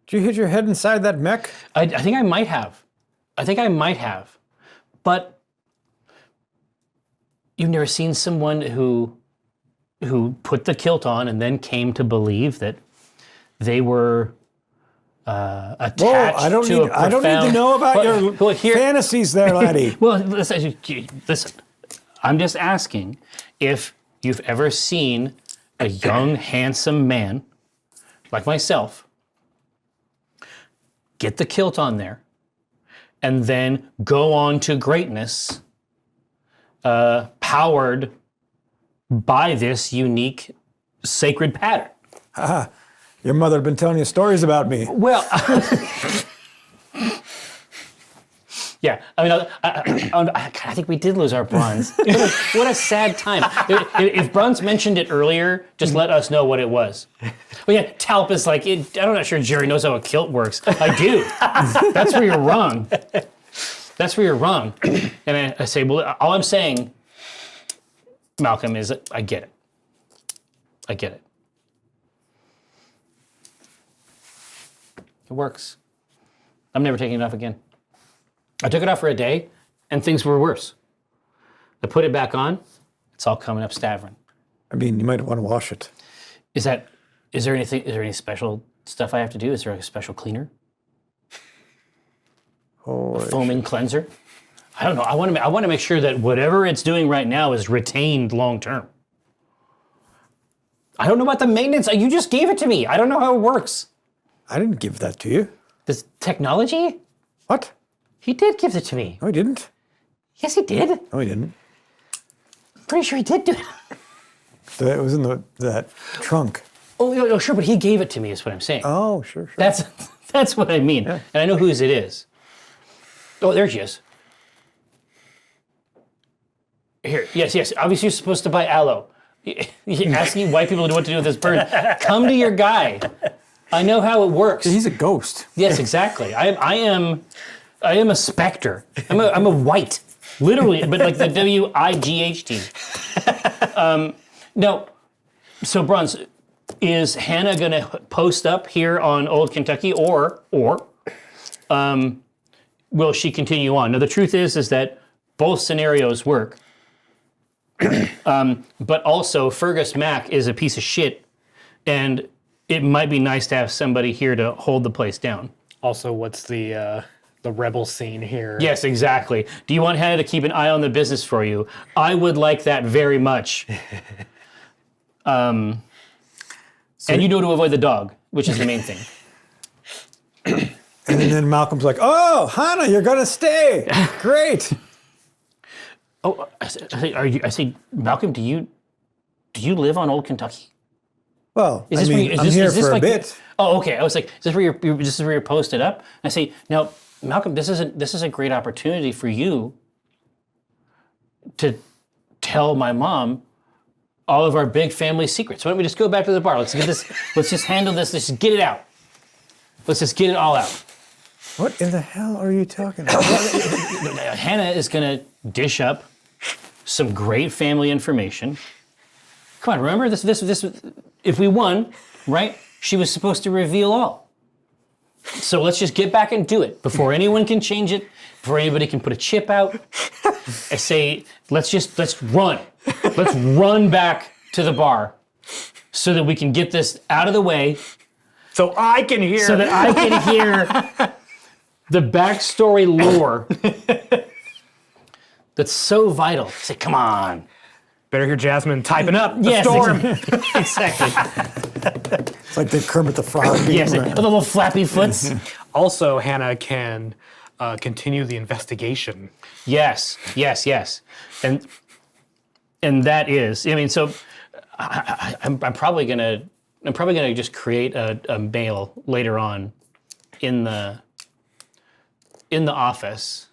Did you hit your head inside that mech? I think I might have. But you've never seen someone who put the kilt on and then came to believe that they were attached Whoa, I don't need to know about your fantasies there, laddie. Well, listen. I'm just asking if you've ever seen a young, handsome man like myself get the kilt on there and then go on to greatness powered by this unique sacred pattern. Your mother had been telling you stories about me. Well, yeah. I mean, I think we did lose our bronze. What a sad time. If Bruns mentioned it earlier, just let us know what it was. But yeah, Talp is like, I'm not sure Jerry knows how a kilt works. I do. That's where you're wrong. And I say, well, all I'm saying, Malcolm, is I get it. It works. I'm never taking it off again. I took it off for a day, and things were worse. I put it back on, it's all coming up Stavron. I mean, you might want to wash it. Is there any special stuff I have to do? Is there a special cleaner? A foaming cleanser? I don't know. I want to make sure that whatever it's doing right now is retained long term. I don't know about the maintenance. You just gave it to me. I don't know how it works. I didn't give that to you. This technology? What? He did give it to me. No, he didn't. Yes, he did. No, he didn't. Pretty sure he did do it. It was in that trunk. Oh, sure, but he gave it to me is what I'm saying. Oh, sure. That's what I mean. Yeah. And I know whose it is. Oh, there she is. Here, yes. Obviously, you're supposed to buy aloe. You're asking white people what to do with this bird. Come to your guy. I know how it works. He's a ghost. Yes, exactly. I am a specter. I'm a white, literally, but like the WIGHT. No, so Bruns, is Hannah going to post up here on Old Kentucky, or will she continue on? Now the truth is that both scenarios work, but also Fergus Mac is a piece of shit, and it might be nice to have somebody here to hold the place down. Also, what's the rebel scene here? Yes, exactly. Do you want Hannah to keep an eye on the business for you? I would like that very much. And you know to avoid the dog, which is the main thing. And then Malcolm's like, "Oh, Hannah, you're gonna stay. Great." Oh, I say, Malcolm, do you live on Old Kentucky? Well, I'm here for a bit. Oh, okay. I was like, is this where you're posted up? And I say, now, Malcolm, this is a great opportunity for you to tell my mom all of our big family secrets. Why don't we just go back to the bar? Let's get this. Let's just handle this. Let's just get it out. Let's just get it all out. What in the hell are you talking about? Hannah is going to dish up some great family information. Come on, remember this. If we won, right? She was supposed to reveal all. So let's just get back and do it before anyone can change it. Before anybody can put a chip out. I say, let's run. Let's run back to the bar so that we can get this out of the way. So I can hear. So that I can hear the backstory lore that's so vital. Say, come on. Better hear Jasmine typing up the Yes, storm. Exactly. It's like the Kermit the Frog. Yes, the little flappy foots. Also, Hannah can continue the investigation. Yes. And that is, I mean, so I'm probably gonna just create a mail later on in the office,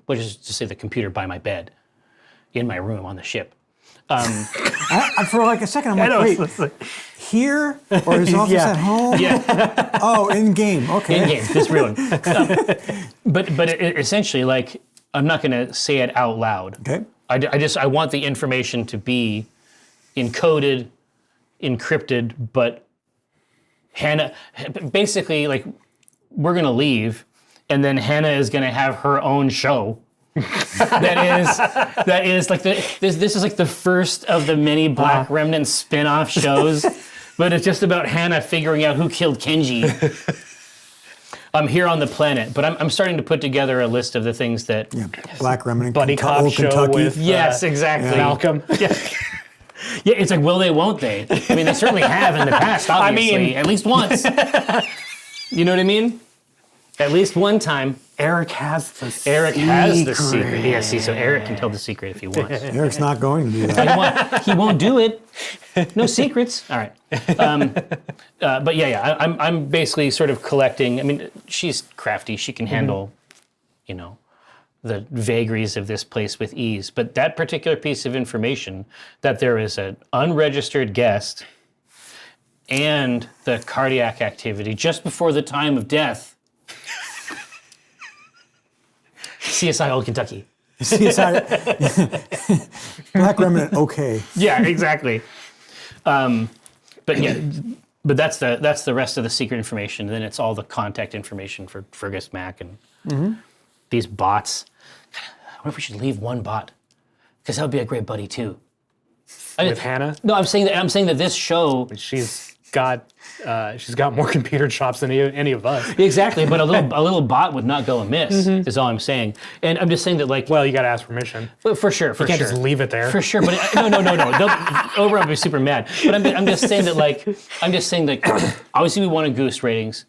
which is to say the computer by my bed, in my room on the ship, For like a second, I'm like, wait, here or his office at home? Yeah. Oh, in game. Okay. In game, this real one. But essentially, like, I'm not going to say it out loud. Okay. I want the information to be encoded, encrypted, but Hannah, basically, like, we're going to leave, and then Hannah is going to have her own show. that is like this is like the first of the many Black Remnant spin-off shows, but it's just about Hannah figuring out who killed Kenji. I'm here on the planet, but I'm starting to put together a list of the things that Black Remnant, Buddy cop show Kentucky. with yes, exactly. Malcolm. Yeah. Yeah, it's like, will they, won't they? I mean, they certainly have in the past, obviously, at least once. You know what I mean? At least one time. Eric has the Eric has the secret. Yeah, see, so Eric can tell the secret if he wants. Eric's not going to do that. He won't do it. No secrets. All right. But yeah, I'm basically sort of collecting. I mean, she's crafty. She can handle, you know, the vagaries of this place with ease. But that particular piece of information, that there is an unregistered guest and the cardiac activity just before the time of death. CSI Old Kentucky. CSI. Black Remnant, okay. Yeah, exactly. But that's the rest of the secret information. Then it's all the contact information for Fergus Mac and these bots. I wonder if we should leave one bot, because that would be a great buddy too. with Hannah. No, I'm saying that this show. She's got more computer chops than any of us. Exactly, but a little bot would not go amiss. Is all I'm saying, and I'm just saying that, like, Well, you got to ask permission. for sure, You can't just leave it there. for sure. But no. Oberon will be super mad. But I'm just saying that, like, obviously we want to goose ratings.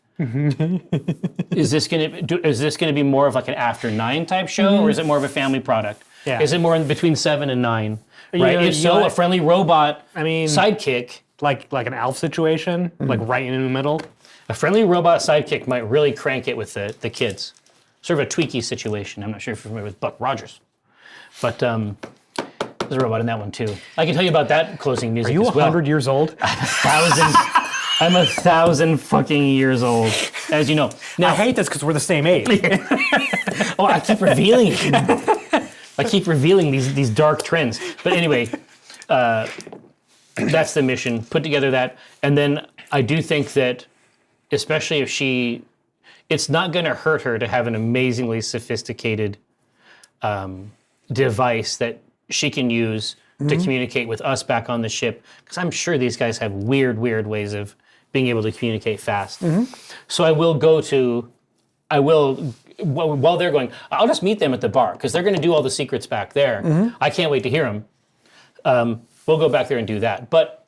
Is this gonna be more of like an after 9 type show, or is it more of a family product? Yeah. Is it more in between 7 and 9? Right. If so, a friendly robot. Sidekick. Like an Alf situation, like right in the middle. A friendly robot sidekick might really crank it with the kids. Sort of a tweaky situation. I'm not sure if you're familiar with Buck Rogers, but there's a robot in that one too. I can tell you about that closing music. Are you as well. 100 years old? I'm 1,000 fucking years old, as you know. Now, I hate this because we're the same age. oh, I keep revealing it. I keep revealing these dark trends. But anyway, that's the mission. Put together that, and then I do think that, especially if it's not going to hurt her to have an amazingly sophisticated device that she can use to communicate with us back on the ship, because I'm sure these guys have weird ways of being able to communicate fast. So while they're going, I'll just meet them at the bar, because they're going to do all the secrets back there. I can't wait to hear them. We'll go back there and do that. But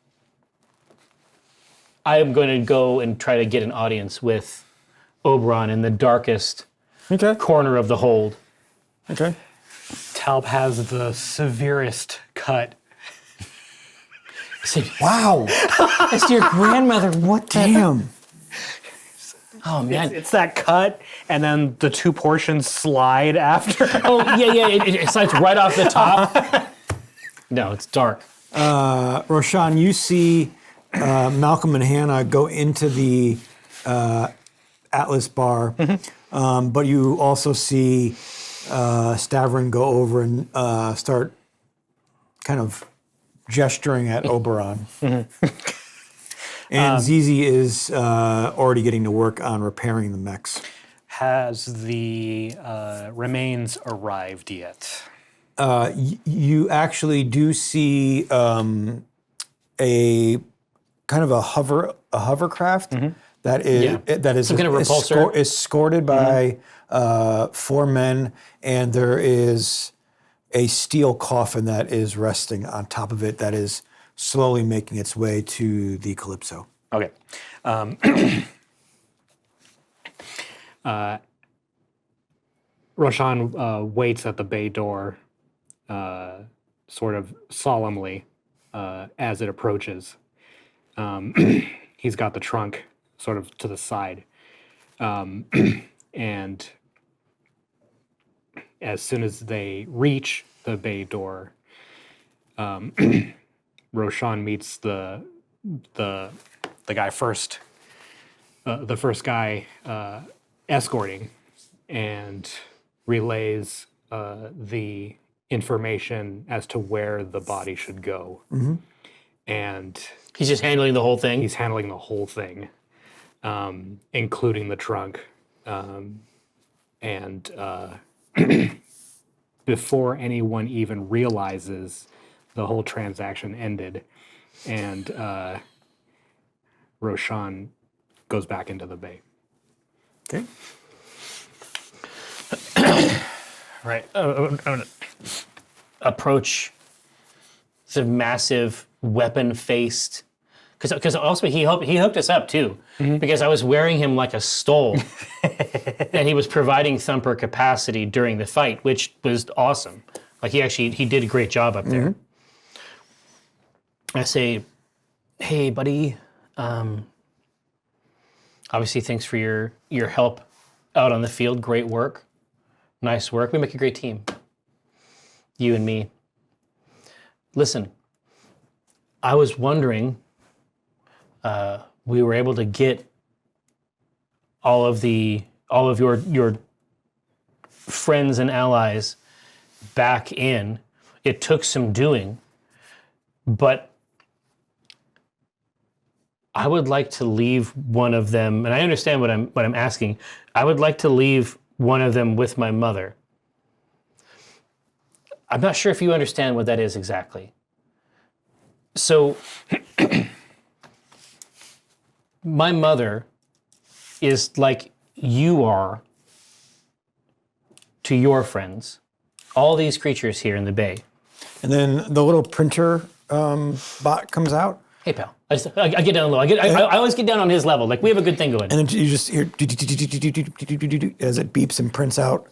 I am going to go and try to get an audience with Oberon in the darkest corner of the hold. Okay. Talp has the severest cut. Wow. It's your grandmother. What the? Damn. Oh, man. It's that cut, and then the 2 portions slide after. Oh, yeah. It slides right off the top. No, it's dark. Roshan, you see Malcolm and Hannah go into the Atlas bar, but you also see Stavrin go over and start kind of gesturing at Oberon. And Zizi is already getting to work on repairing the mechs. Has the remains arrived yet? You actually do see a kind of a hovercraft that is Some kind of repulsor. escorted by 4 men, and there is a steel coffin that is resting on top of it that is slowly making its way to the Calypso. Okay. Roshan waits at the bay door, sort of solemnly, as it approaches. He's got the trunk sort of to the side. And as soon as they reach the bay door, Roshan meets the guy first, the first guy escorting, and relays the information as to where the body should go. And He's just handling the whole thing. he's handling the whole thing, including the trunk. And before anyone even realizes, the whole transaction ended, and Roshan goes back into the bay. Okay. Right. I'm gonna approach the massive weapon-faced, because also he hooked us up too, because I was wearing him like a stole, and he was providing thumper capacity during the fight, which was awesome. Like he did a great job up there. I say, hey buddy, obviously thanks for your help out on the field. Great work. Nice work. We make a great team. You and me. Listen, I was wondering, we were able to get all of your friends and allies back in. It took some doing, but I would like to leave one of them, and I understand what I'm asking. I would like to leave one of them with my mother. I'm not sure if you understand what that is exactly. So, my mother is like you are to your friends. All these creatures here in the bay. And then the little printer bot comes out. Hey, pal. I get down low. I always get down on his level. Like, we have a good thing going. And then you just hear as it beeps and prints out.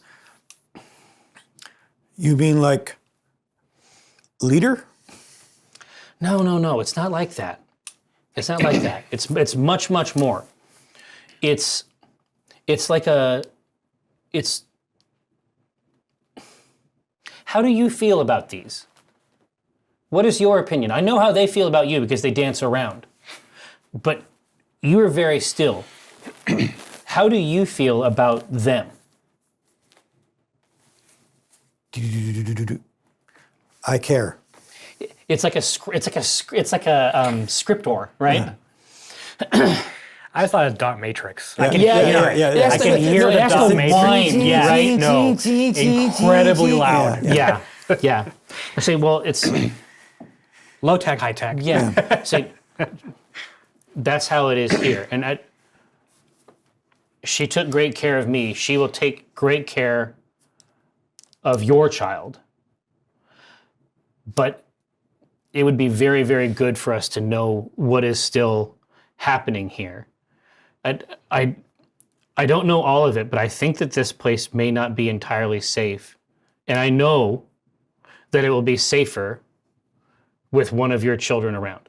You mean like leader? No. It's not like that. It's not like that. It's much, much more. It's like it's. How do you feel about these? What is your opinion? I know how they feel about you because they dance around. But you are very still. How do you feel about them? I care. It's like a scriptor, right? Yeah. I thought of dot matrix. Yeah. I can Yeah. I can hear the that's dot the matrix. whine, yeah. Right? No, incredibly loud. Yeah. Yeah. I say, well, it's Low tech, high tech. yeah. So that's how it is here, and she took great care of me. She will take great care of your child. But it would be very, very good for us to know what is still happening here. I don't know all of it, but I think that this place may not be entirely safe. And I know that it will be safer with one of your children around.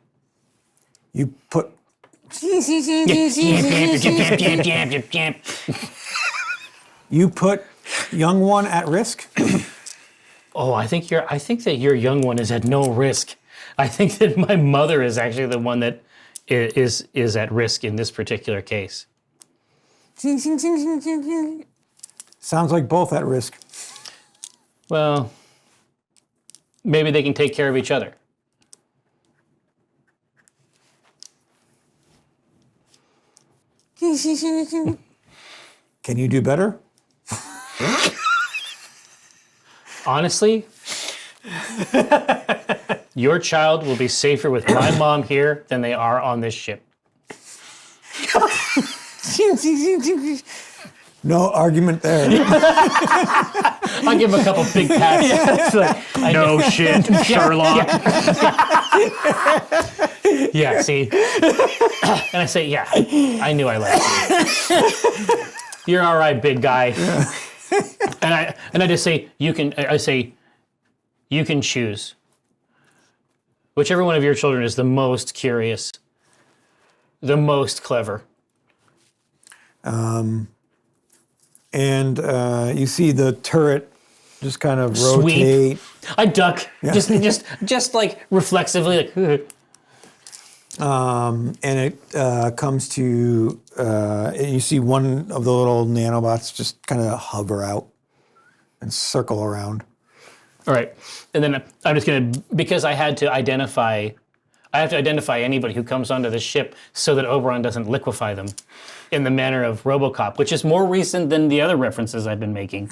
You put you put young one at risk? Oh, I think that your young one is at no risk. I think that my mother is actually the one that is at risk in this particular case. Sounds like both at risk. Well, maybe they can take care of each other. Can you do better? Honestly, your child will be safer with my mom here than they are on this ship. No argument there. I'll give him a couple big pats. It's like, No shit, Sherlock. yeah, see? And I say, yeah, I knew I liked you. You're all right, big guy. And I just say, you can choose. Whichever one of your children is the most curious, the most clever. And you see the turret just kind of Sweep. rotate. I duck, just like reflexively, like. And it comes to, you see one of the little nanobots just kind of hover out and circle around. All right, and then I'm just gonna, because I have to identify anybody who comes onto the ship so that Oberon doesn't liquefy them in the manner of RoboCop, which is more recent than the other references I've been making.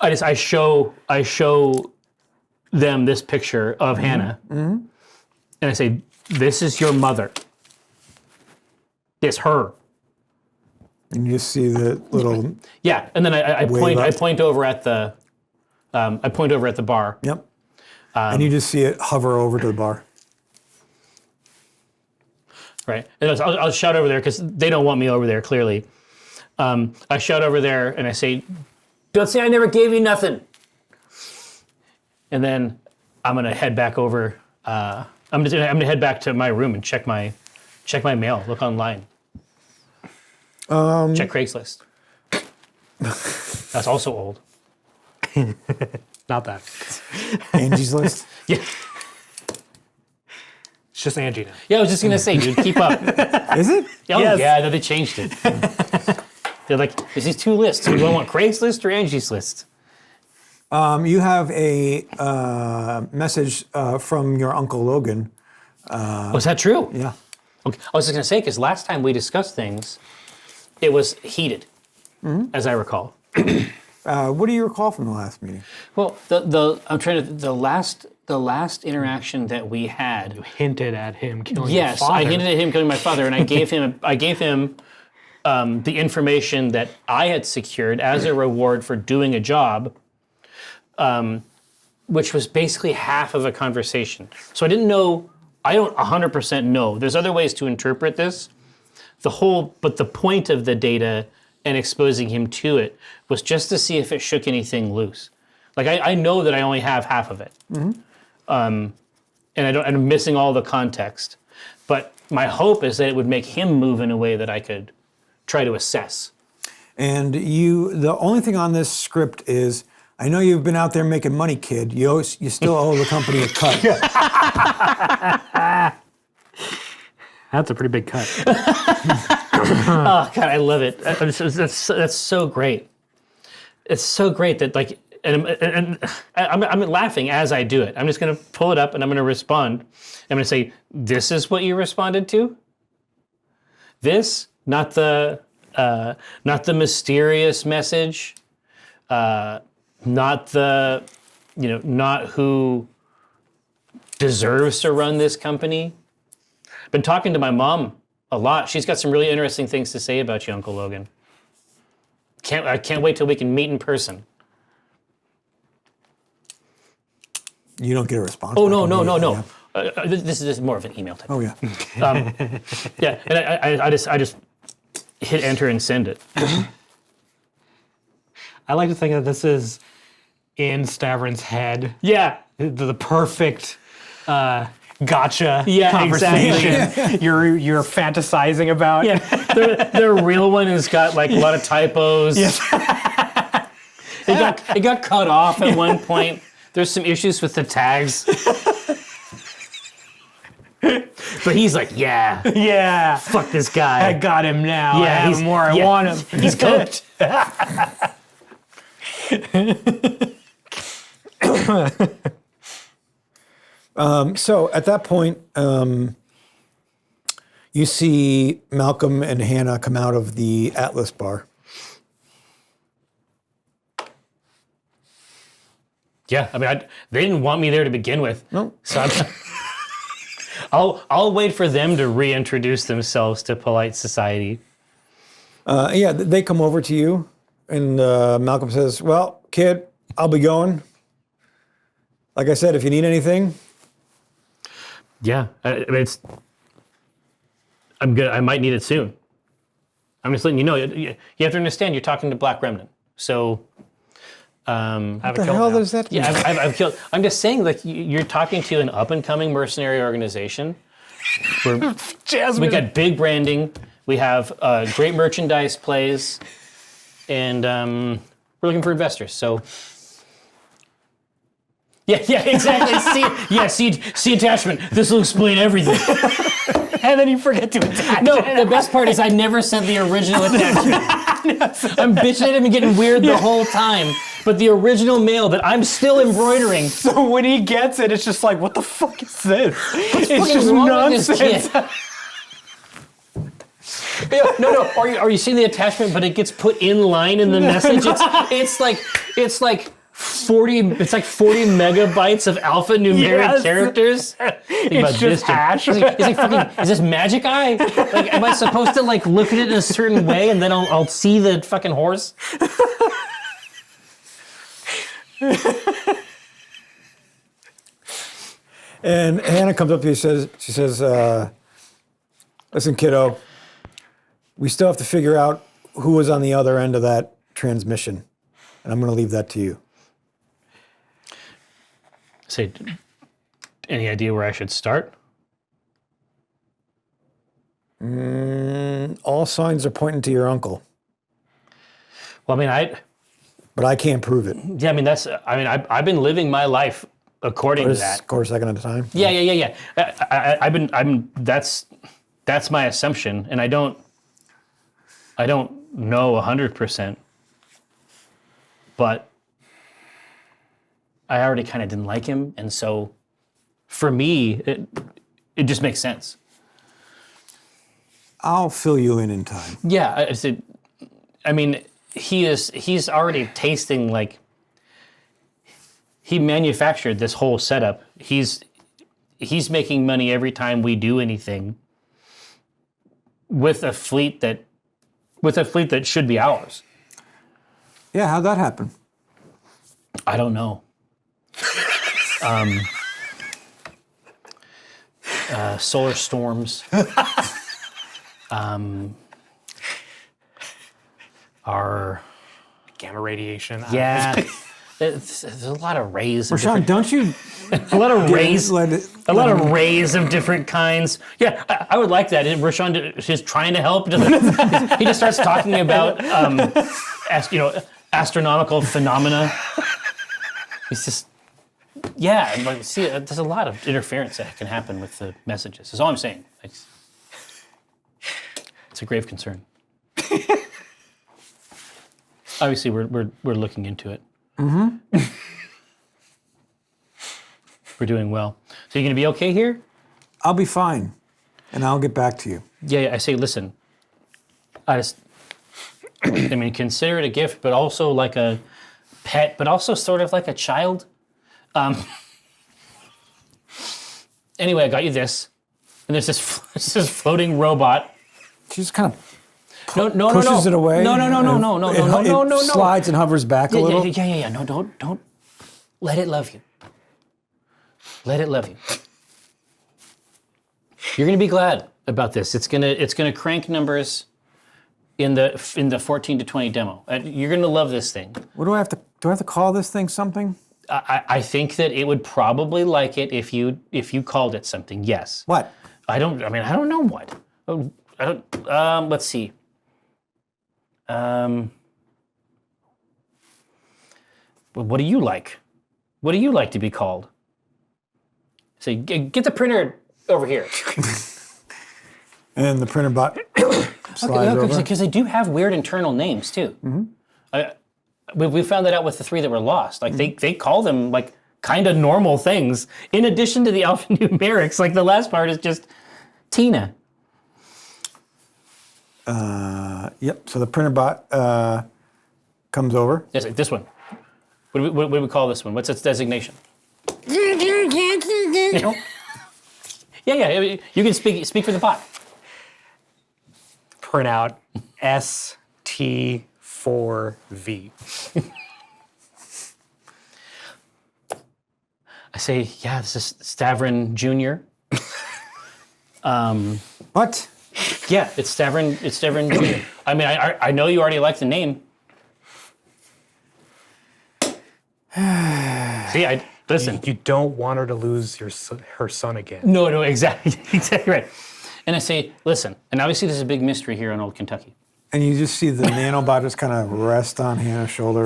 I show them this picture of Hannah, and I say, "This is your mother. It's her." And you see the little. Yeah, and then I point. up. I point over at the. I point over at the bar. Yep. And you just see it hover over to the bar. Right, and I'll shout over there because they don't want me over there. Clearly, I shout over there and I say, "Don't say I never gave you nothing." And then I'm gonna head back over. I'm gonna head back to my room and check my mail. Look online. Check Craigslist. That's also old. Not that. Angie's List. Yeah. It's just Angie now. Yeah, I was just gonna say, dude, keep up. Is it? Oh Yes. yeah, no, they changed it. They're like, there's these two lists. Do you want Craigslist or Angie's List? You have a message from your Uncle Logan. Was that true? Yeah. Okay. I was just gonna say, because last time we discussed things, it was heated, as I recall. What do you recall from the last meeting? Well, the last interaction that we had. Hinted at him killing Yes, your father. I hinted at him killing my father, and I gave him the information that I had secured as a reward for doing a job, which was basically half of a conversation. So I didn't know. I don't 100% know. There's other ways to interpret this. But the point of the data and exposing him to it was just to see if it shook anything loose. Like I know that I only have half of it, and I'm missing all the context. But my hope is that it would make him move in a way that I could try to assess. And the only thing on this script is, I know you've been out there making money, kid. You still owe the company a cut. That's a pretty big cut. Oh God, I love it. That's so great. It's so great that like, and I'm laughing as I do it. I'm just gonna pull it up and I'm gonna respond. I'm gonna say, "This is what you responded to. This, not the mysterious message, not the, not who deserves to run this company." Been talking to my mom a lot. She's got some really interesting things to say about you, Uncle Logan. I can't wait till we can meet in person. You don't get a response. Oh back no. immediately, yeah. This is more of an email type. Oh yeah. Yeah, and I just hit enter and send it. I like to think that this is in Stavron's head. Yeah. The perfect gotcha Yeah, conversation exactly. you're fantasizing about. Yeah, the real one has got like a lot of typos. Yes. It got cut off at one point. There's some issues with the tags. But he's like, yeah, Yeah. fuck this guy. I got him now. Yeah, I have he's- him where I yeah. want him. He's cooked. So at that point, you see Malcolm and Hannah come out of the Atlas bar. Yeah, I mean, they didn't want me there to begin with. No. So I'll wait for them to reintroduce themselves to polite society. Yeah, they come over to you, and Malcolm says, "Well, kid, I'll be going. Like I said, if you need anything." Yeah, I mean, I'm good. I might need it soon. I'm just letting you know. You have to understand. You're talking to Black Remnant, so. What the hell does that mean? Yeah, I've killed. I'm just saying, like, you're talking to an up-and-coming mercenary organization. We got big branding. We have great merchandise plays. and we're looking for investors. So, yeah, exactly. See attachment. This will explain everything. And then you forget to attach. No, the best part is I never sent the original attachment. I'm bitching at him and getting weird the whole time. But the original mail that I'm still embroidering. So when he gets it, it's just like, what the fuck is this? It's fucking just wrong with this nonsense. kid? Yeah, no. Are you seeing the attachment? But it gets put in line in the message. It's like 40 megabytes of alphanumeric characters. It's just hash. Is this magic eye? Like, am I supposed to like look at it in a certain way and then I'll see the fucking horse? And Hannah comes up to you. She says, "Listen, kiddo, we still have to figure out who was on the other end of that transmission, and I'm going to leave that to you." Say, any idea where I should start? All signs are pointing to your uncle, Well, I mean, but I can't prove it. yeah, I mean, I've been living my life according to that. Score a second at a time. Yeah. That's my assumption, and I don't know 100%, but I already kind of didn't like him, and so for me, it just makes sense. I'll fill you in time. Yeah, I mean, he's already tasting like he manufactured this whole setup. He's making money every time we do anything with a fleet that should be ours. Yeah, how'd that happen? I don't know. Solar storms. Are Gamma radiation. yeah. There's a lot of rays. Rashawn, don't you? A lot of rays. let it- A lot of rays of different kinds. Yeah, I would like that. Rashawn is trying to help. He just starts talking about, astronomical phenomena. It's just, yeah. Like, see, there's a lot of interference that can happen with the messages. That's all I'm saying. It's a grave concern. Obviously, we're looking into it. Mm-hmm. We're doing well. So you're going to be okay here? I'll be fine, and I'll get back to you. Yeah, I say, listen, I mean, consider it a gift, but also like a pet, but also sort of like a child. Anyway, I got you this. And there's this floating robot. She just kind of No. pushes it away. No. It slides and hovers back a little. Yeah. No, don't. Let it love you. Let it love you. You're gonna be glad about this. It's gonna crank numbers in the 14 to 20 demo. You're gonna love this thing. What do I have to? Do I have to call this thing something? I think that it would probably like it if you called it something. Yes. What? I don't know what. I don't. Let's see. What do you like? What do you like to be called? So get the printer over here. And the printer bot slides over. Because they do have weird internal names too. Mm-hmm. We found that out with the 3 that were lost. Like they call them like kind of normal things in addition to the alphanumerics. Like the last part is just Tina. Yep. So the printer bot comes over. Yes, this one. What do we call this one? What's its designation? You know? Yeah. You can speak for the bot. Print out ST4V. I say, yeah, this is Stavron Jr. What? Yeah, it's Stavron Jr. I mean, I know you already like the name. See, listen. You don't want her to lose her son again. No, exactly right. And I say, listen, and obviously there's a big mystery here in Old Kentucky. And you just see the nanobot just kind of rest on Hannah's shoulder.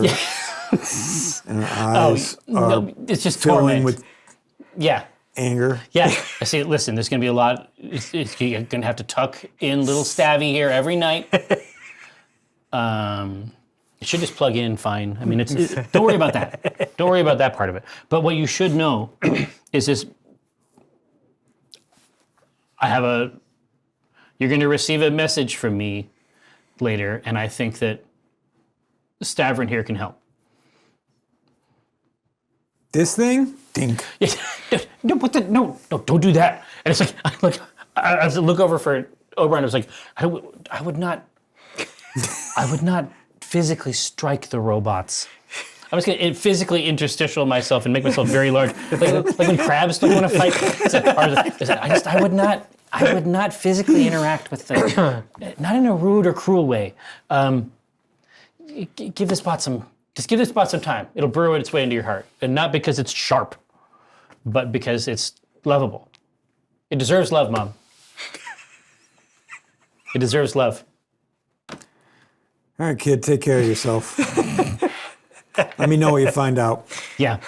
And her eyes are it's just filling torment. with Yeah. anger. Yeah. I see. Listen, there's going to be a lot. You're going to have to tuck in little Stabby here every night. It should just plug in fine. I mean, don't worry about that. Don't worry about that part of it. But what you should know is this. You're going to receive a message from me later, and I think that Stavron here can help. This thing? Dink. No, don't do that. And it's like, I look over for Oberon. I was like, I would not physically strike the robots. I'm just gonna physically interstitial myself and make myself very large, like when crabs don't want to fight. I would not physically interact with them, not in a rude or cruel way. Give this bot some time. It'll burrow its way into your heart, and not because it's sharp, but because it's lovable. It deserves love, Mom. It deserves love. All right, kid, take care of yourself. Let me know what you find out. Yeah.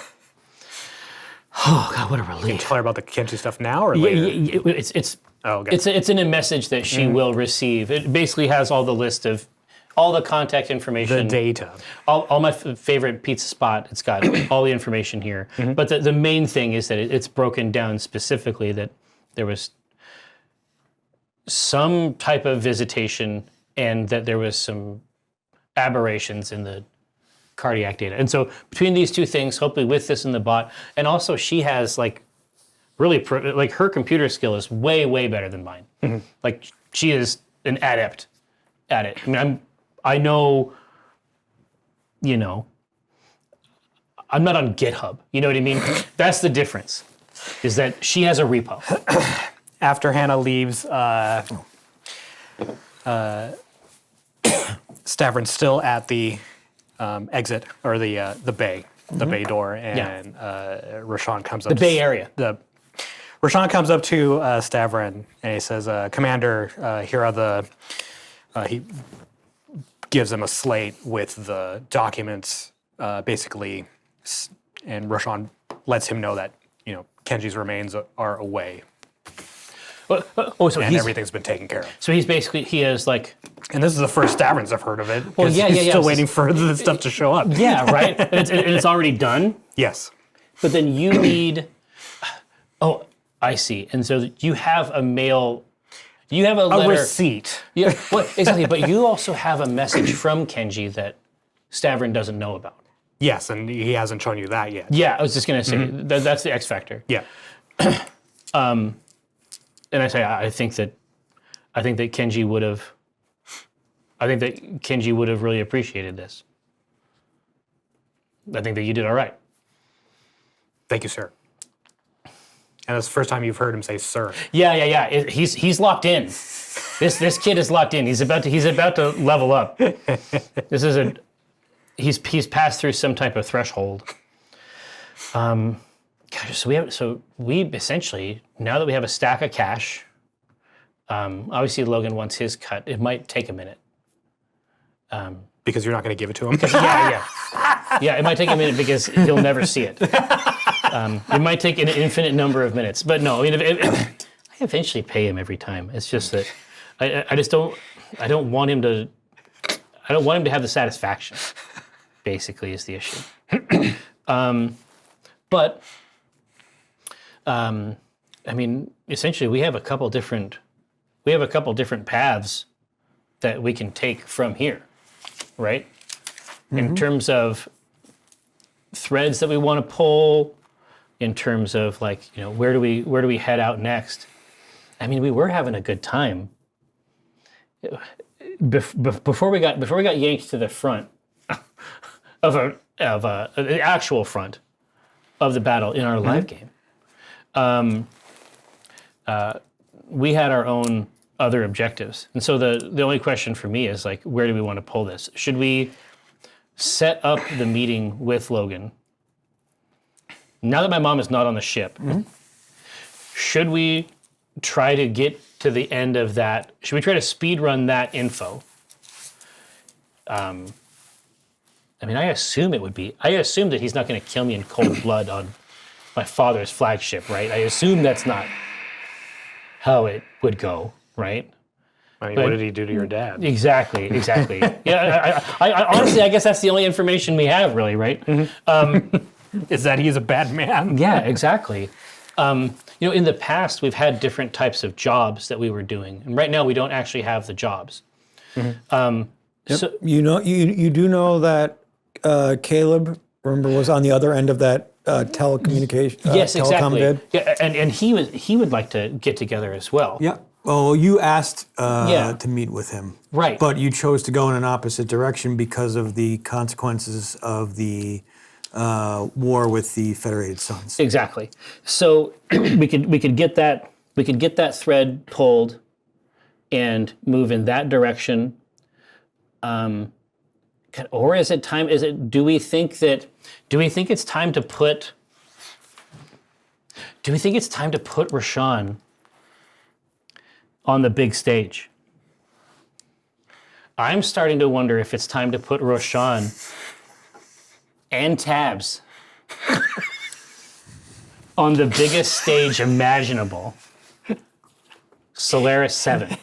Oh God, what a relief. Tell her about the Kenji stuff now or later? It's Oh, okay. it's in a message that she will receive. It basically has all the list of all the contact information. The data. All my favorite pizza spot. It's got all the information here. But the main thing is that it's broken down specifically that there was some type of visitation and that there was some aberrations in the cardiac data. And so between these two things, hopefully with this in the bot, and also she has really her computer skill is way, way better than mine. Like she is an adept at it. I mean, I know, I'm not on GitHub. You know what I mean? That's the difference, is that she has a repo. After Hannah leaves, Stavron's still at the exit, or the bay, the bay door, and Rashawn comes up. The Bay Area. Rashawn comes up to Stavron and he says, "Commander, here are the." He gives him a slate with the documents, basically, and Rashawn lets him know that Kenji's remains are away. So and everything's been taken care of. So he is like... And this is the first Stavrons I've heard of it. Well, yeah. He's still waiting for the stuff to show up. Yeah, right? and it's already done? Yes. But then you need... Oh, I see. And so you have a mail... You have a letter... A receipt. Yeah, well, exactly. But you also have a message from Kenji that Stavron doesn't know about. Yes, and he hasn't shown you that yet. Yeah, I was just going to say, that's the X factor. Yeah. And I think that Kenji would have really appreciated this. I think that you did all right. Thank you, sir. And that's the first time you've heard him say "sir." Yeah. He's locked in. This kid is locked in. He's about to level up. He's passed through some type of threshold. So we essentially, now that we have a stack of cash, obviously Logan wants his cut. It might take a minute. Because you're not going to give it to him? Yeah, it might take a minute because he'll never see it. It might take an infinite number of minutes. But no, I mean, I eventually pay him every time. It's just that I don't want him to have the satisfaction, basically, is the issue. But I mean, essentially, we have a couple different paths that we can take from here, right? In terms of threads that we want to pull, in terms of where do we head out next? I mean, we were having a good time before we got yanked to the front of an actual front of the battle in our live game. We had our own other objectives. And so the only question for me is where do we want to pull this? Should we set up the meeting with Logan? Now that my mom is not on the ship, should we try to get to the end of that? Should we try to speed run that info I mean, I assume it would be. I assume that he's not going to kill me in cold blood on my father's flagship, right? I assume that's not how it would go, right? I mean, what did he do to your dad? Exactly. Yeah, I honestly, I guess that's the only information we have, really, right? Is that he's a bad man? Yeah, exactly. In the past, we've had different types of jobs that we were doing, and right now we don't actually have the jobs. So You do know that Caleb, remember, was on the other end of that telecommunication. yes, telecom exactly. bid. Yeah, and he would like to get together as well. Yeah. Well, you asked Yeah. to meet with him, Right. but you chose to go in an opposite direction because of the consequences of the war with the Federated Sons. Exactly. So we could get that thread pulled and move in that direction. Or is it time? Do we think it's time to put? Do we think it's time to put Rashawn on the big stage? I'm starting to wonder if it's time to put Rashawn and Tabs on the biggest stage imaginable. Solaris 7.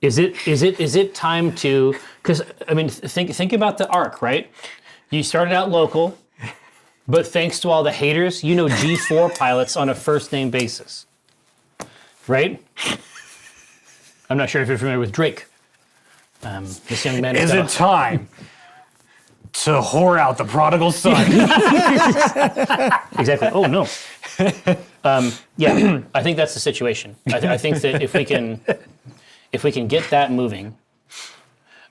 Is it time to? Because I mean, think about the arc, right? You started out local, but thanks to all the haters, you know G4 pilots on a first name basis, right? I'm not sure if you're familiar with Drake. This young man Is it time to whore out the prodigal son? Exactly. Oh no. Yeah, I think that's the situation. I think that if we can get that moving,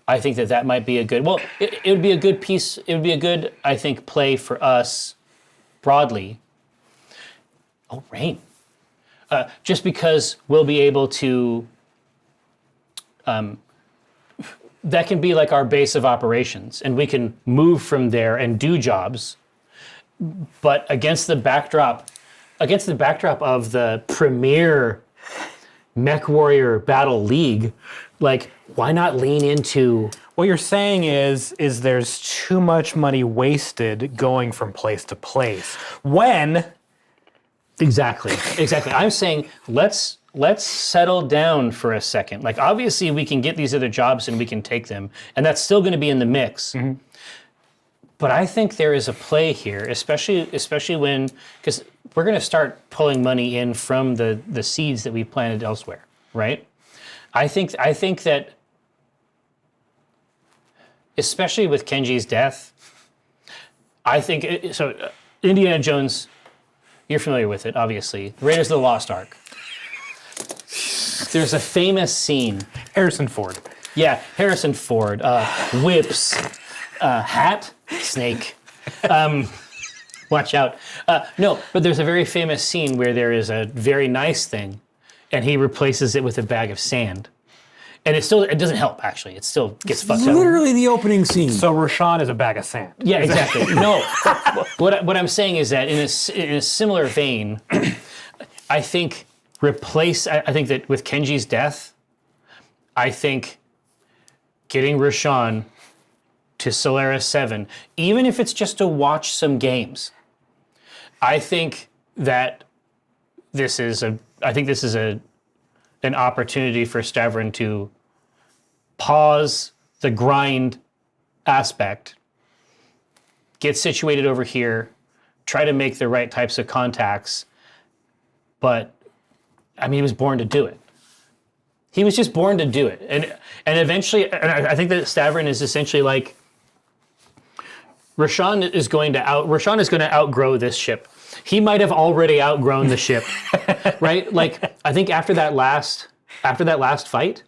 I think that might be a good. Well, it would be a good piece. It would be a good, I think, play for us broadly. Oh, rain. Just because we'll be able to. That can be like our base of operations, and we can move from there and do jobs. But against the backdrop of the premier Mechwarrior Battle League, like, why not lean into? What you're saying is there's too much money wasted going from place to place. When Exactly. I'm saying let's settle down for a second. Like, obviously we can get these other jobs and we can take them, and that's still going to be in the mix. Mm-hmm. But I think there is a play here, especially when, because we're going to start pulling money in from the seeds that we planted elsewhere, right? I think that, especially with Kenji's death, I think Indiana Jones, you're familiar with it, obviously. Raiders of the Lost Ark. There's a famous scene. Harrison Ford. Yeah, Harrison Ford. Whips. Hat. Snake. Watch out. No, but there's a very famous scene where there is a very nice thing, and he replaces it with a bag of sand. And it doesn't help, actually. It still gets fucked up. Literally the opening scene. So Rashawn is a bag of sand. Yeah, exactly. No, what I'm saying is that in a similar vein, I think that with Kenji's death, I think getting Rashawn to Solaris 7, even if it's just to watch some games, I think that this is an opportunity for Stavron to pause the grind aspect, get situated over here, try to make the right types of contacts. But I mean, he was born to do it. He was just born to do it. And eventually, and I think that Stavron is essentially like, Rashawn is going to outgrow this ship. He might have already outgrown the ship, right? Like, I think after that last fight,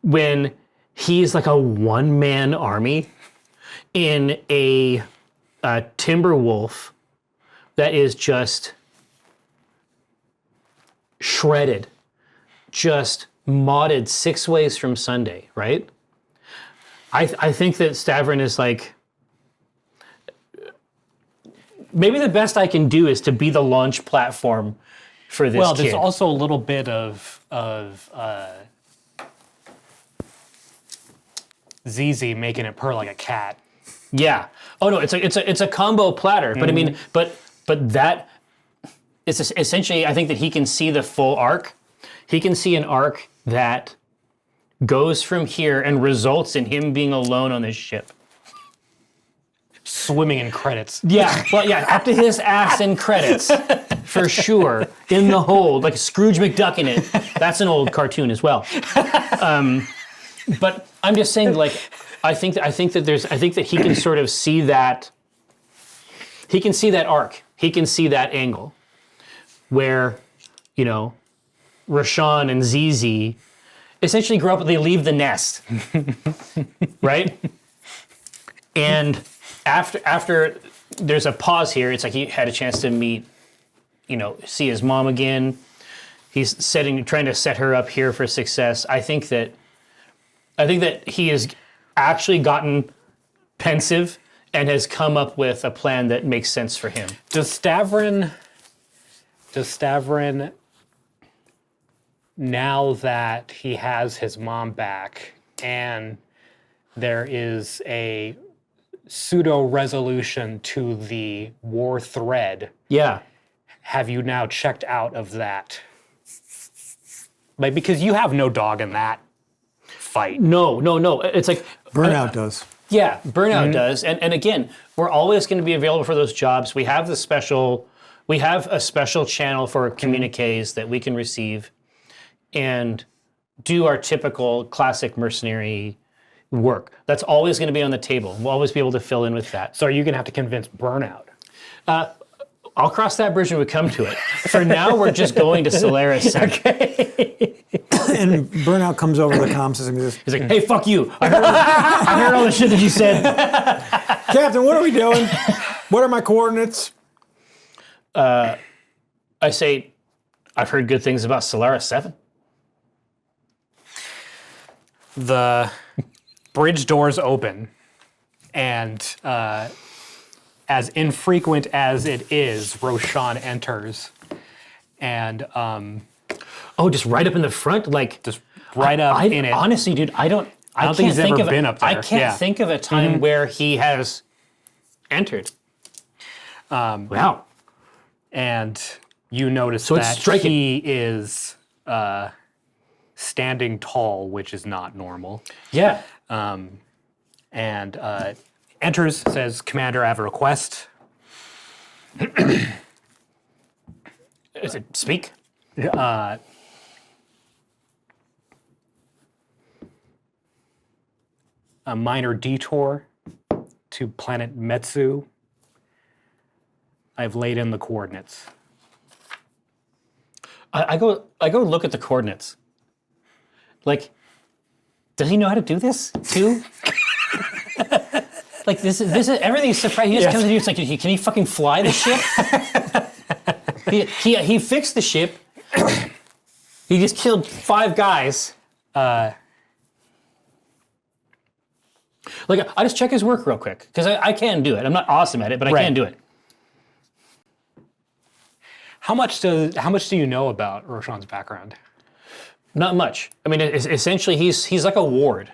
when he's like a one-man army in a Timberwolf that is just shredded, just modded 6 ways from Sunday, right? I think that Stavron is like, maybe the best I can do is to be the launch platform for this. Well, kid. there's also a little bit of ZZ making it purr like a cat. Yeah. Oh no, it's a combo platter. But I mean, but that is essentially. I think that he can see the full arc. He can see an arc that goes from here and results in him being alone on this ship. Swimming in credits. Yeah, well, yeah, up to his ass in credits, for sure. In the hold, like Scrooge McDuck in it. That's an old cartoon as well. But I'm just saying, like, I think that he can sort of see that. He can see that arc. He can see that angle, where, you know, Rashawn and ZZ essentially grow up. They leave the nest, right? And after there's a pause here, it's like he had a chance to meet, you know, see his mom again. He's trying to set her up here for success. I think that he has actually gotten pensive and has come up with a plan that makes sense for him. Does Stavrin, now that he has his mom back and there is a pseudo resolution to the war thread, Yeah. have you now checked out of that? Like, because you have no dog in that fight. No. It's like Burnout does. Yeah, Burnout does. And again, we're always going to be available for those jobs. We have a special channel for communiques that we can receive and do our typical classic mercenary work. That's always going to be on the table. We'll always be able to fill in with that. So are you going to have to convince Burnout? I'll cross that bridge when we come to it. For now, we're just going to Solaris. Okay. And Burnout comes over the comm system. He's He's like, hey, fuck you. I heard all the shit that you said. Captain, what are we doing? What are my coordinates? I say, I've heard good things about Solaris 7. The bridge doors open, and as infrequent as it is, Roshan enters, and Oh, just right up in the front? Like, just right up in it. Honestly, dude, I don't think he's ever been up there. I can't Yeah. think of a time where he has entered. Wow. And you notice So it's that striking. he is standing tall, which is not normal. Yeah. And enters, says, "Commander, I have a request." Is it speak? A minor detour to planet Metsu. I've laid in the coordinates. I go look at the coordinates. Like, does he know how to do this too? Like this is everything's surprising. He just comes in here. It's like, can he fucking fly the ship? he fixed the ship. He just killed 5 guys. Like, I just check his work real quick because I can do it. I'm not awesome at it, but I can do it. How much do you know about Roshan's background? Not much. I mean, essentially, he's like a ward.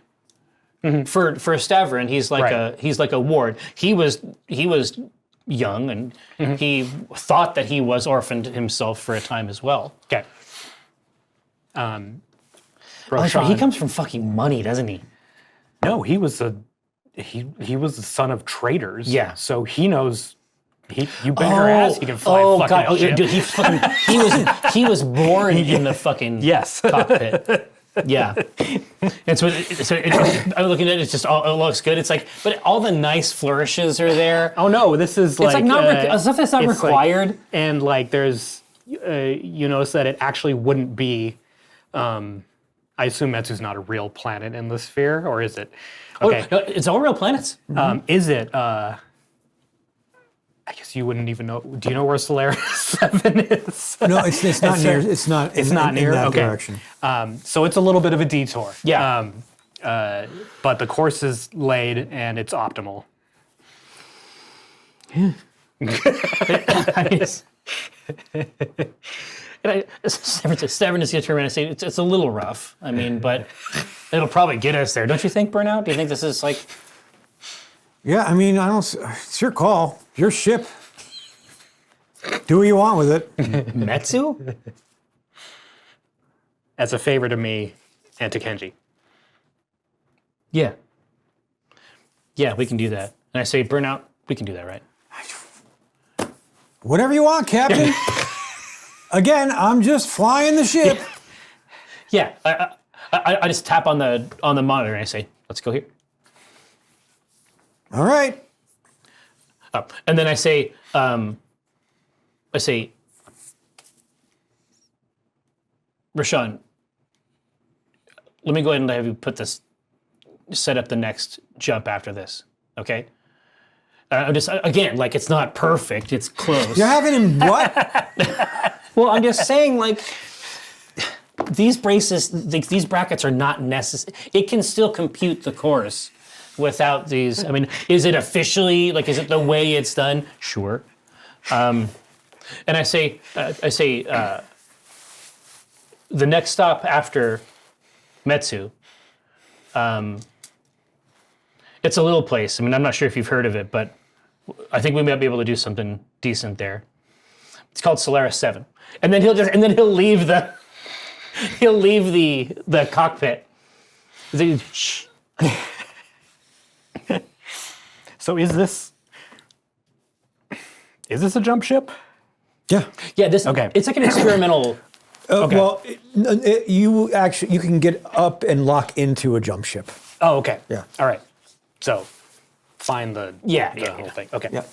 For Stavrin, he's like a ward. He was young, and he thought that he was orphaned himself for a time as well. Okay. Oh, that's right. He comes from fucking money, doesn't he? No, he was the son of traders. Yeah. So he knows. You bend her ass, he can fly. God! Dude, he was born in the fucking cockpit. Yeah. And so I'm looking at it. It's just it looks good. It's like, but all the nice flourishes are there. Oh no, this is It's like not stuff that's not required. Like, and like there's, you notice that it actually wouldn't be. I assume Metsu's not a real planet in the sphere, or is it? Okay, no, it's all real planets. Is it? I guess you wouldn't even know. Do you know where Solaris 7 is? No, it's not near. It's not. It's not near. in that Okay. direction. So it's a little bit of a detour. Yeah. But the course is laid and it's optimal. Stavrin is going to turn around and say it's a little rough. I mean, but It'll probably get us there, don't you think, Burnout? Do you think this is like? Yeah, I mean, I don't. It's your call. Your ship. Do what you want with it. Metsu? As a favor to me and to Kenji. Yeah. Yeah, we can do that. And I say, Burnout, we can do that, right? Whatever you want, Captain. Again, I'm just flying the ship. Yeah. I just tap on the monitor and I say, let's go here. All right. And then I say, Rashawn, let me go ahead and have you set up the next jump after this, okay? I'm just, again, like, it's not perfect, it's close. You're having him what? Well, I'm just saying, like, these braces, these brackets are not necessary. It can still compute the course without these. I mean, is it officially, like, is it the way it's done? Sure. And I say, the next stop after Metsu, it's a little place. I mean, I'm not sure if you've heard of it, but I think we might be able to do something decent there. It's called Solaris 7. And then he'll leave the cockpit. Shh. So is this a jump ship? Yeah. Yeah, Okay. It's like an experimental. Okay. Well, you can get up and lock into a jump ship. Oh, okay. Yeah. All right. So find the whole thing. Okay. Yeah.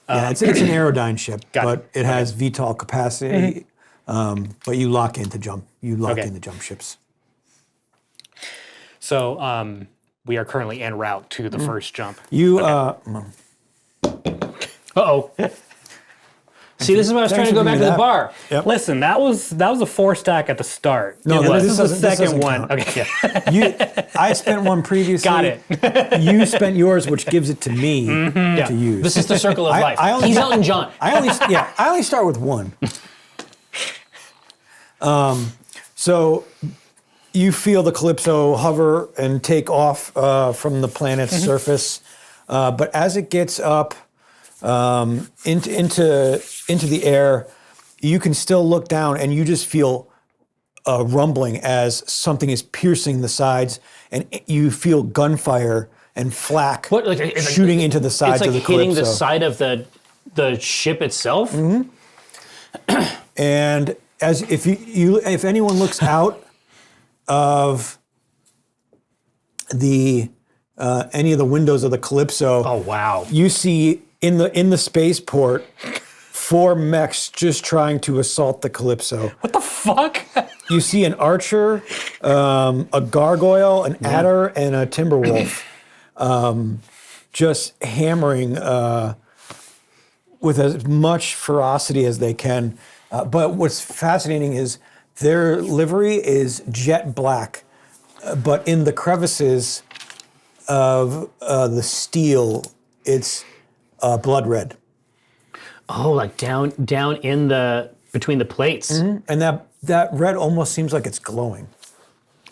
Yeah, it's an Aerodyne ship, Got but it. it has VTOL capacity. But you lock into jump. You lock Okay. into jump ships. So we are currently en route to the first jump. You Uh-oh. See, this is why I was trying to go back to the bar. Yep. Listen, that was a 4-stack at the start. No, this this is the doesn't- this second doesn't one. count. Okay. Yeah. I spent one previously. Got it. You spent yours, which gives it to me to use. This is the circle of life. I only- He's Elton John. I only start with one. So you feel the Calypso hover and take off from the planet's surface, but as it gets up into the air, you can still look down and you just feel rumbling as something is piercing the sides, and you feel gunfire and flak What, like, it's like- shooting into the sides It's of like the hitting Calypso. the side of the ship itself. And as if anyone looks out of the any of the windows of the Calypso, Oh wow. you see in the spaceport 4 mechs just trying to assault the Calypso. What the fuck? You see an archer, a gargoyle, an adder, and a timberwolf, just hammering with as much ferocity as they can. But what's fascinating is their livery is jet black, but in the crevices of the steel, it's blood red. Oh, like down in between the plates. And that red almost seems like it's glowing.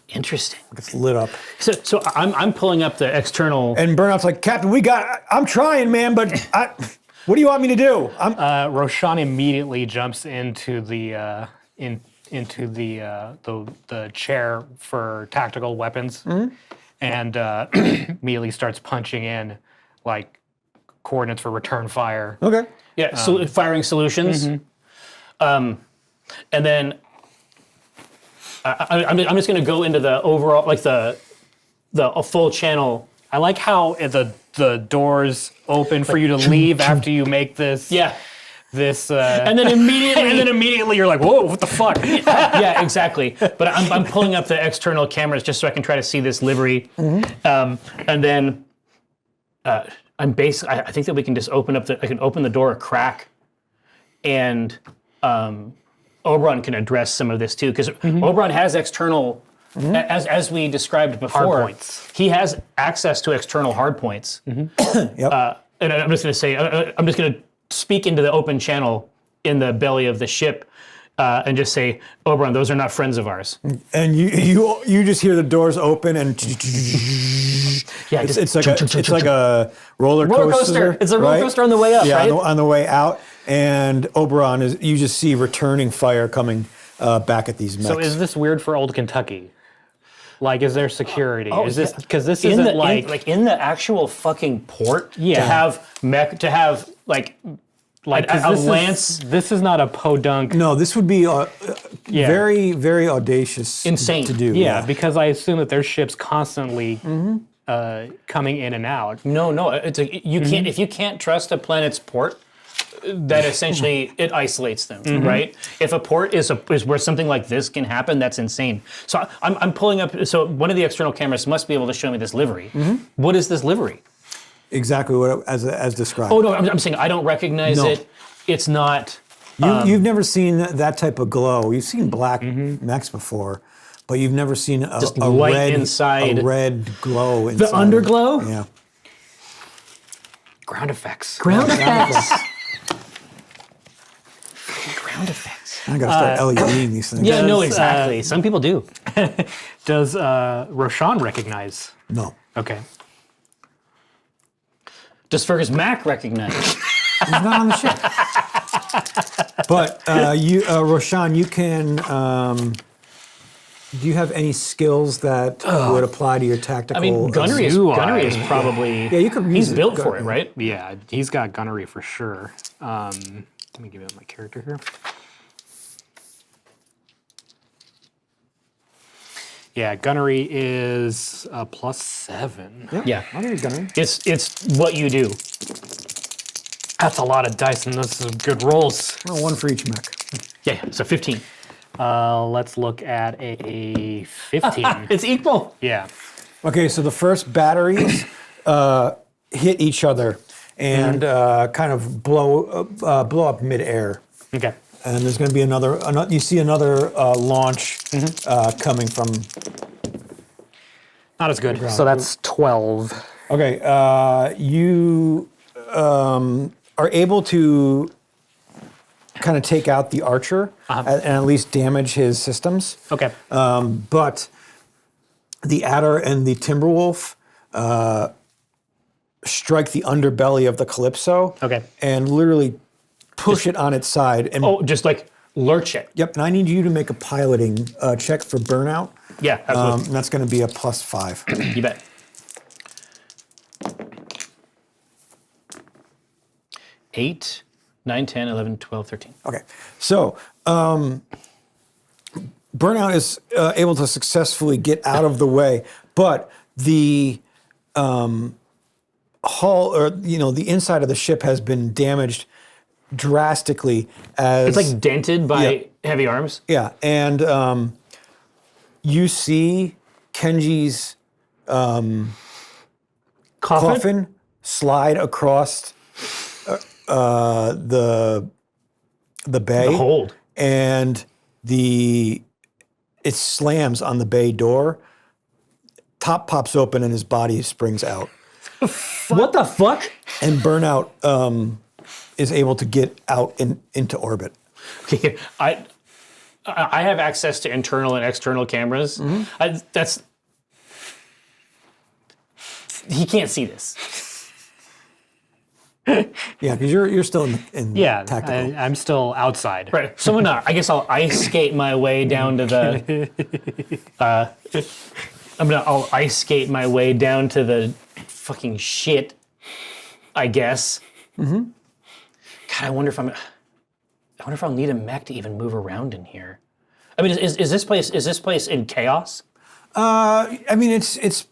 Interesting. It's lit up. So I'm pulling up the external. And Burnout's like, Captain, I'm trying, man, but what do you want me to do? Roshan immediately jumps into the the chair for tactical weapons, and immediately starts punching in like coordinates for return fire. Okay. Yeah, firing solutions. And then I'm just going to go into the overall, like a full channel. I like how the doors open for you to leave after you make this. Yeah. This. And then immediately you're like, whoa, what the fuck? yeah, exactly. But I'm pulling up the external cameras just so I can try to see this livery. And then I think that we can just I can open the door a crack, and Oberon can address some of this too, because Oberon has external, as we described before, Hardpoints. he has access to external hardpoints. Yep. And I'm just going to say, I'm just going to speak into the open channel in the belly of the ship and just say, Oberon, those are not friends of ours. And you just hear the doors open and Yeah, it's like a roller roller coaster. coaster. It's a roller right? coaster on the way up, Yeah, right? on the way out. And Oberon you just see returning fire coming back at these mechs. So is this weird for Old Kentucky? Like, is there security? Is this yeah. because this in isn't the, in the actual fucking port Yeah. to have like a 'cause lance. This is not a podunk. No, this would be Yeah. very, very audacious Insane. to do. Yeah, because I assume that there's ships constantly coming in and out. No, it's you can't if you can't trust a planet's port. That essentially it isolates them, right? If a port is where something like this can happen, that's insane. So I'm pulling up. So one of the external cameras must be able to show me this livery. What is this livery? Exactly what as described. Oh no, I'm saying I don't recognize No. it. It's not. You've never seen that type of glow. You've seen black mechs before, but you've never seen a light red inside. a red glow inside. The underglow? Yeah. Ground effects. Ground effects. Ground effects. I gotta start LEDing these things. Yeah, no, Does, exactly. Some people do. Does Roshan recognize? No. Okay. Does Fergus Mac recognize? He's not on the ship. But Roshan, you can. Do you have any skills that would apply to your tactical? I mean, gunnery is probably. Yeah, you could use He's it. built for it, right? Yeah, he's got gunnery for sure. Let me give you my character here. Yeah, gunnery is a +7. Yeah. I'll give you gunnery. It's what you do. That's a lot of dice, and those are good rolls. Well, one for each mech. Yeah, so 15. Let's look at a 15. It's equal. Yeah. Okay, so the first batteries hit each other and kind of blow up midair. Okay. And there's going to be another. You see another launch coming from. Not as good. So that's 12. Okay, you are able to kind of take out the archer and at least damage his systems. Okay. But the adder and the timberwolf strike the underbelly of the Calypso. Okay. And literally push it on its side. And Just like lurch it. Yep. And I need you to make a piloting check for burnout. Yeah, absolutely. And that's going to be a +5. You bet. 8, 9, 10, 11, 12, 13. Okay, so burnout is able to successfully get out of the way, but the hull or the inside of the ship has been damaged drastically. As It's like dented by heavy arms. yeah, and you see Kenji's coffin slide across the bay. The hold. And it slams on the bay door. Top pops open and his body springs out. What the fuck? And Burnout is able to get out into orbit. Okay, I have access to internal and external cameras. He can't see this. Yeah, because you're still in Yeah, tactical. I'm still outside. Right. So I guess I'll ice skate my way down to the. I'll ice skate my way down to the fucking shit. I guess. God, I wonder if I'll need a mech to even move around in here. I mean, is this place in chaos? I mean, it's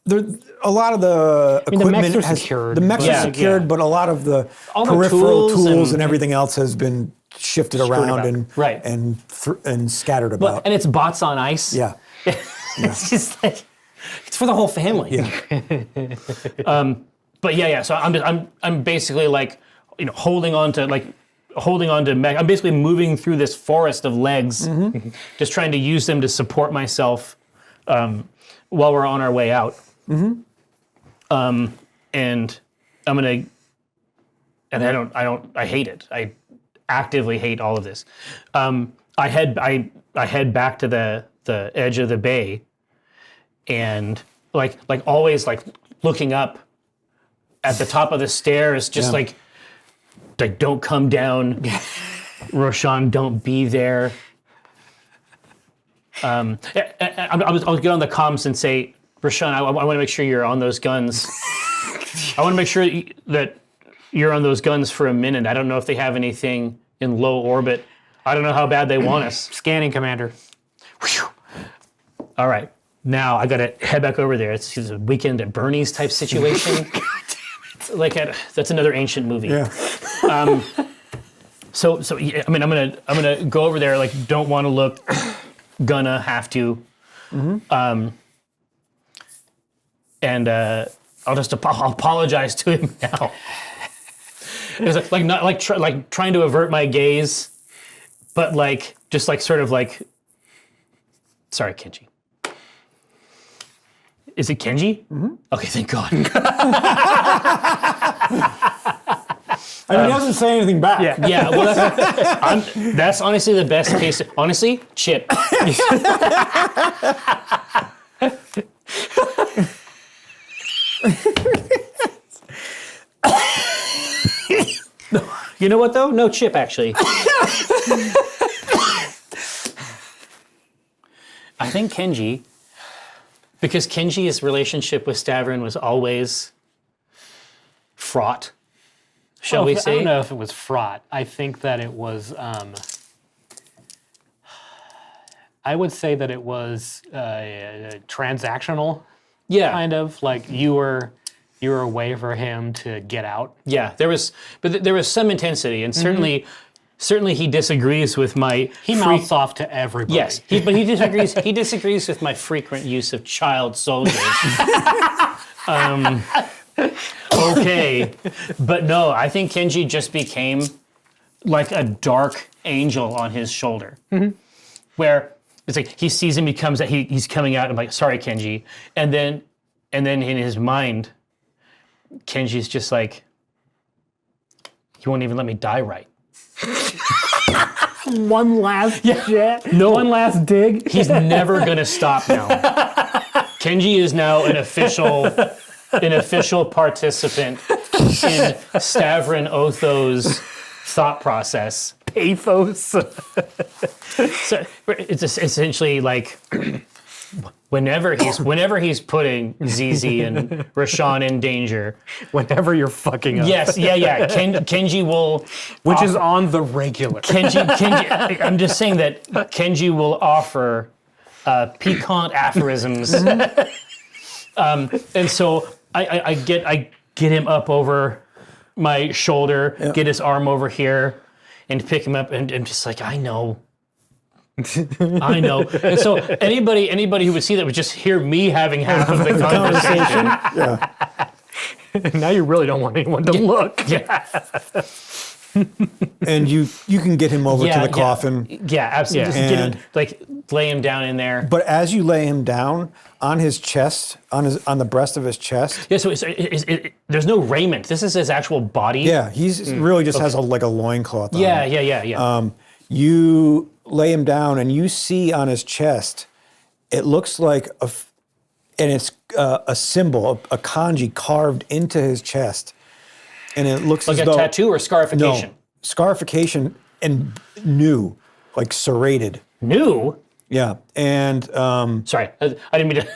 there. A lot of the the mechs equipment are secured, The mechs are but- secured, Yeah. but a lot of the All the peripheral tools tools and- and everything else has been shifted around about. and Right. and scattered about. And it's bots on ice. Yeah. It's just like it's for the whole family. Yeah. But yeah. So I'm basically like holding on to mech. I'm basically moving through this forest of legs, just trying to use them to support myself while we're on our way out. And I'm gonna. And I hate it. actively hate all of this. I head back to the edge of the bay, and like always, like looking up at the top of the stairs, just like don't come down, Roshan, don't be there. I'll get on the comms and say, Roshan, I want to make sure you're on those guns. I want to make sure that you're on those guns for a minute. I don't know if they have anything in low orbit. I don't know how bad they want us. Scanning, Commander. Whew. All right. Now I got to head back over there. It's a Weekend at Bernie's type situation. God damn it. That's another ancient movie. Yeah. So yeah, I mean, I'm gonna go over there. Like, don't want to look, gonna have to. And I'll apologize to him now. It's like not like trying to avert my gaze, but like just like sort of like. Sorry, Kenji. Is it Kenji? Okay, thank God. I mean, he doesn't say anything back. Yeah. Well, that's honestly the best case. Honestly, Chip. You know what though? No, Chip actually. I think Kenji, because Kenji's relationship with Stavrin was always fraught. Shall we say? I don't know if it was fraught. I think that it was. I would say that it was transactional. Yeah. Kind of like you were a way for him to get out. Yeah, there was some intensity, and certainly he disagrees with my. He mouths off to everybody. Yes, but he disagrees. He disagrees with my frequent use of child soldiers. Okay, but no, I think Kenji just became like a dark angel on his shoulder, where it's like he sees him, he's coming out. I'm like, sorry, Kenji, and then in his mind, Kenji's just like, you won't even let me die right. One last jet. No. One last dig. He's never gonna stop now. Kenji is now an official participant in Stavrin Otho's thought process. Pathos. So it's essentially like whenever he's putting ZZ and Roshan in danger. Whenever you're fucking up. Yes, yeah. Kenji will, Which is on the regular. Kenji. I'm just saying that Kenji will offer piquant aphorisms, and so I get him up over my shoulder, get his arm over here, and pick him up, and just like, I know. And so anybody who would see that would just hear me having half of the conversation. Yeah. Now you really don't want anyone to look. Yeah. And you can get him over to the coffin. Yeah, absolutely. Just get him, lay him down in there. But as you lay him down on his chest, on the breast of his chest. Yeah, so there's no raiment. This is his actual body. Yeah, he's really just has a loincloth on. Yeah. You lay him down and you see on his chest, it looks like it's a symbol, a kanji carved into his chest. And it looks like as a though, tattoo or scarification? No, scarification and new, like serrated. New? Yeah, and sorry, I didn't mean to.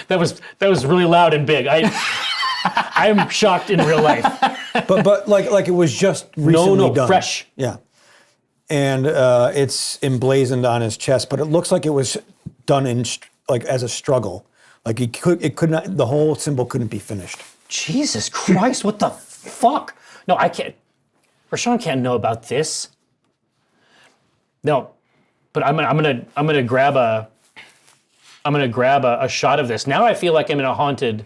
That was really loud and big. I'm shocked in real life. But like it was just recently done. Fresh. Yeah, and it's emblazoned on his chest, but it looks like it was done in as a struggle. Like it could not. The whole symbol couldn't be finished. Jesus Christ! What the fuck? No, I can't. Rashawn can't know about this. No, but I'm gonna grab a shot of this. Now I feel like I'm in a haunted.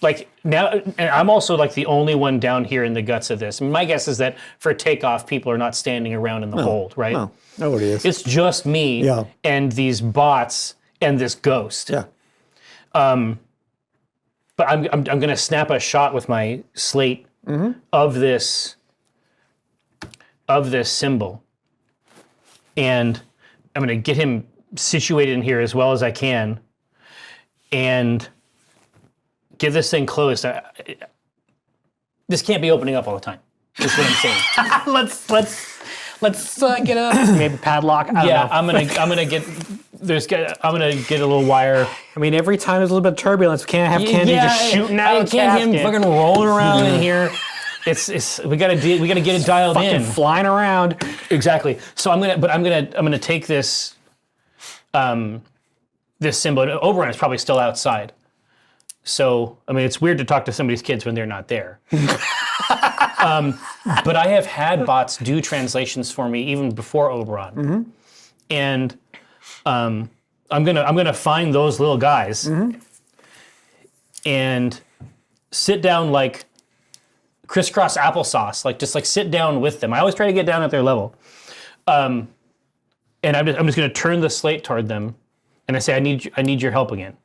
Like now, and I'm also like the only one down here in the guts of this. I mean, my guess is that for takeoff, people are not standing around in the hold, right? No, nobody is. It's just me Yeah. and these bots and this ghost. Yeah. But I'm gonna snap a shot with my slate of this of this symbol, and I'm going to get him situated in here as well as I can, and get this thing closed. This can't be opening up all the time. That's what I'm saying. Let's get a maybe padlock. I don't know. I'm gonna get a little wire. I mean, every time there's a little bit of turbulence, we can't have Candy just shooting out. I can't have him fucking rolling around in here. We gotta get it dialed fucking in. flying around. Exactly. So I'm gonna take this this symbol. Oberon is probably still outside. So I mean, it's weird to talk to somebody's kids when they're not there. But I have had bots do translations for me even before Oberon, and I'm gonna find those little guys and sit down like crisscross applesauce, just sit down with them. I always try to get down at their level, and I'm just gonna turn the slate toward them, and I say, I need your help again.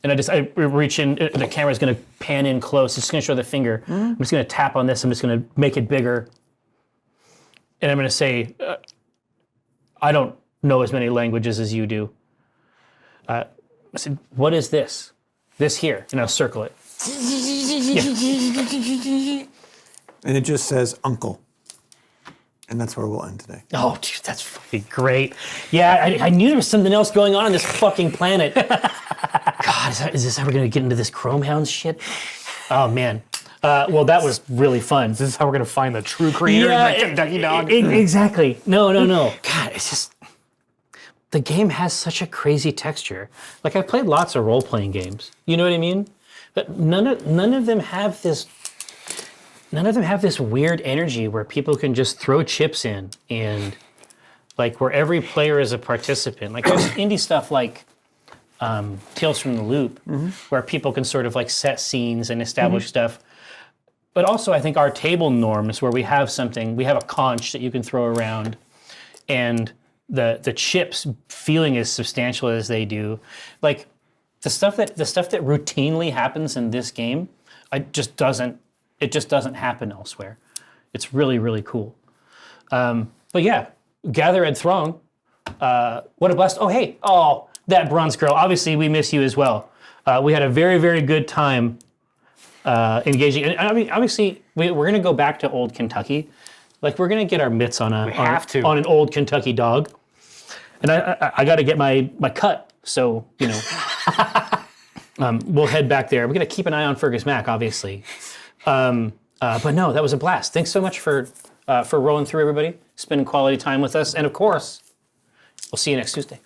And I reach in, the camera's gonna pan in close. It's just gonna show the finger. I'm just gonna tap on this. I'm just gonna make it bigger. And I'm gonna say, I don't know as many languages as you do. I said, what is this? This here. And I'll circle it. Yeah. And it just says uncle. And that's where we'll end today. Oh, dude, that's fucking great. Yeah, I knew there was something else going on this fucking planet. God, is this how we're going to get into this Chrome Hounds shit? Oh, man. Well, that was really fun. This is how we're gonna find the true creator of that Kentucky Dog. Exactly. No. God, it's just... The game has such a crazy texture. Like, I've played lots of role-playing games. You know what I mean? But none of them have this... None of them have this weird energy where people can just throw chips in and where every player is a participant. Like there's indie stuff like Tales from the Loop, where people can sort of set scenes and establish stuff. But also I think our table norms where we have a conch that you can throw around and the chips feeling as substantial as they do. Like the stuff that routinely happens in this game, it just doesn't happen elsewhere. It's really, really cool. But yeah, gather and throng. What a blast. Oh, hey. Oh, that bronze girl. Obviously, we miss you as well. We had a very, very good time engaging. And I mean, obviously, we're going to go back to old Kentucky. We're going to get our mitts on on an old Kentucky dog. And I got to get my cut. So, we'll head back there. We're going to keep an eye on Fergus Mac, obviously. But no, that was a blast. Thanks so much for rolling through, everybody, spending quality time with us. And of course, we'll see you next Tuesday.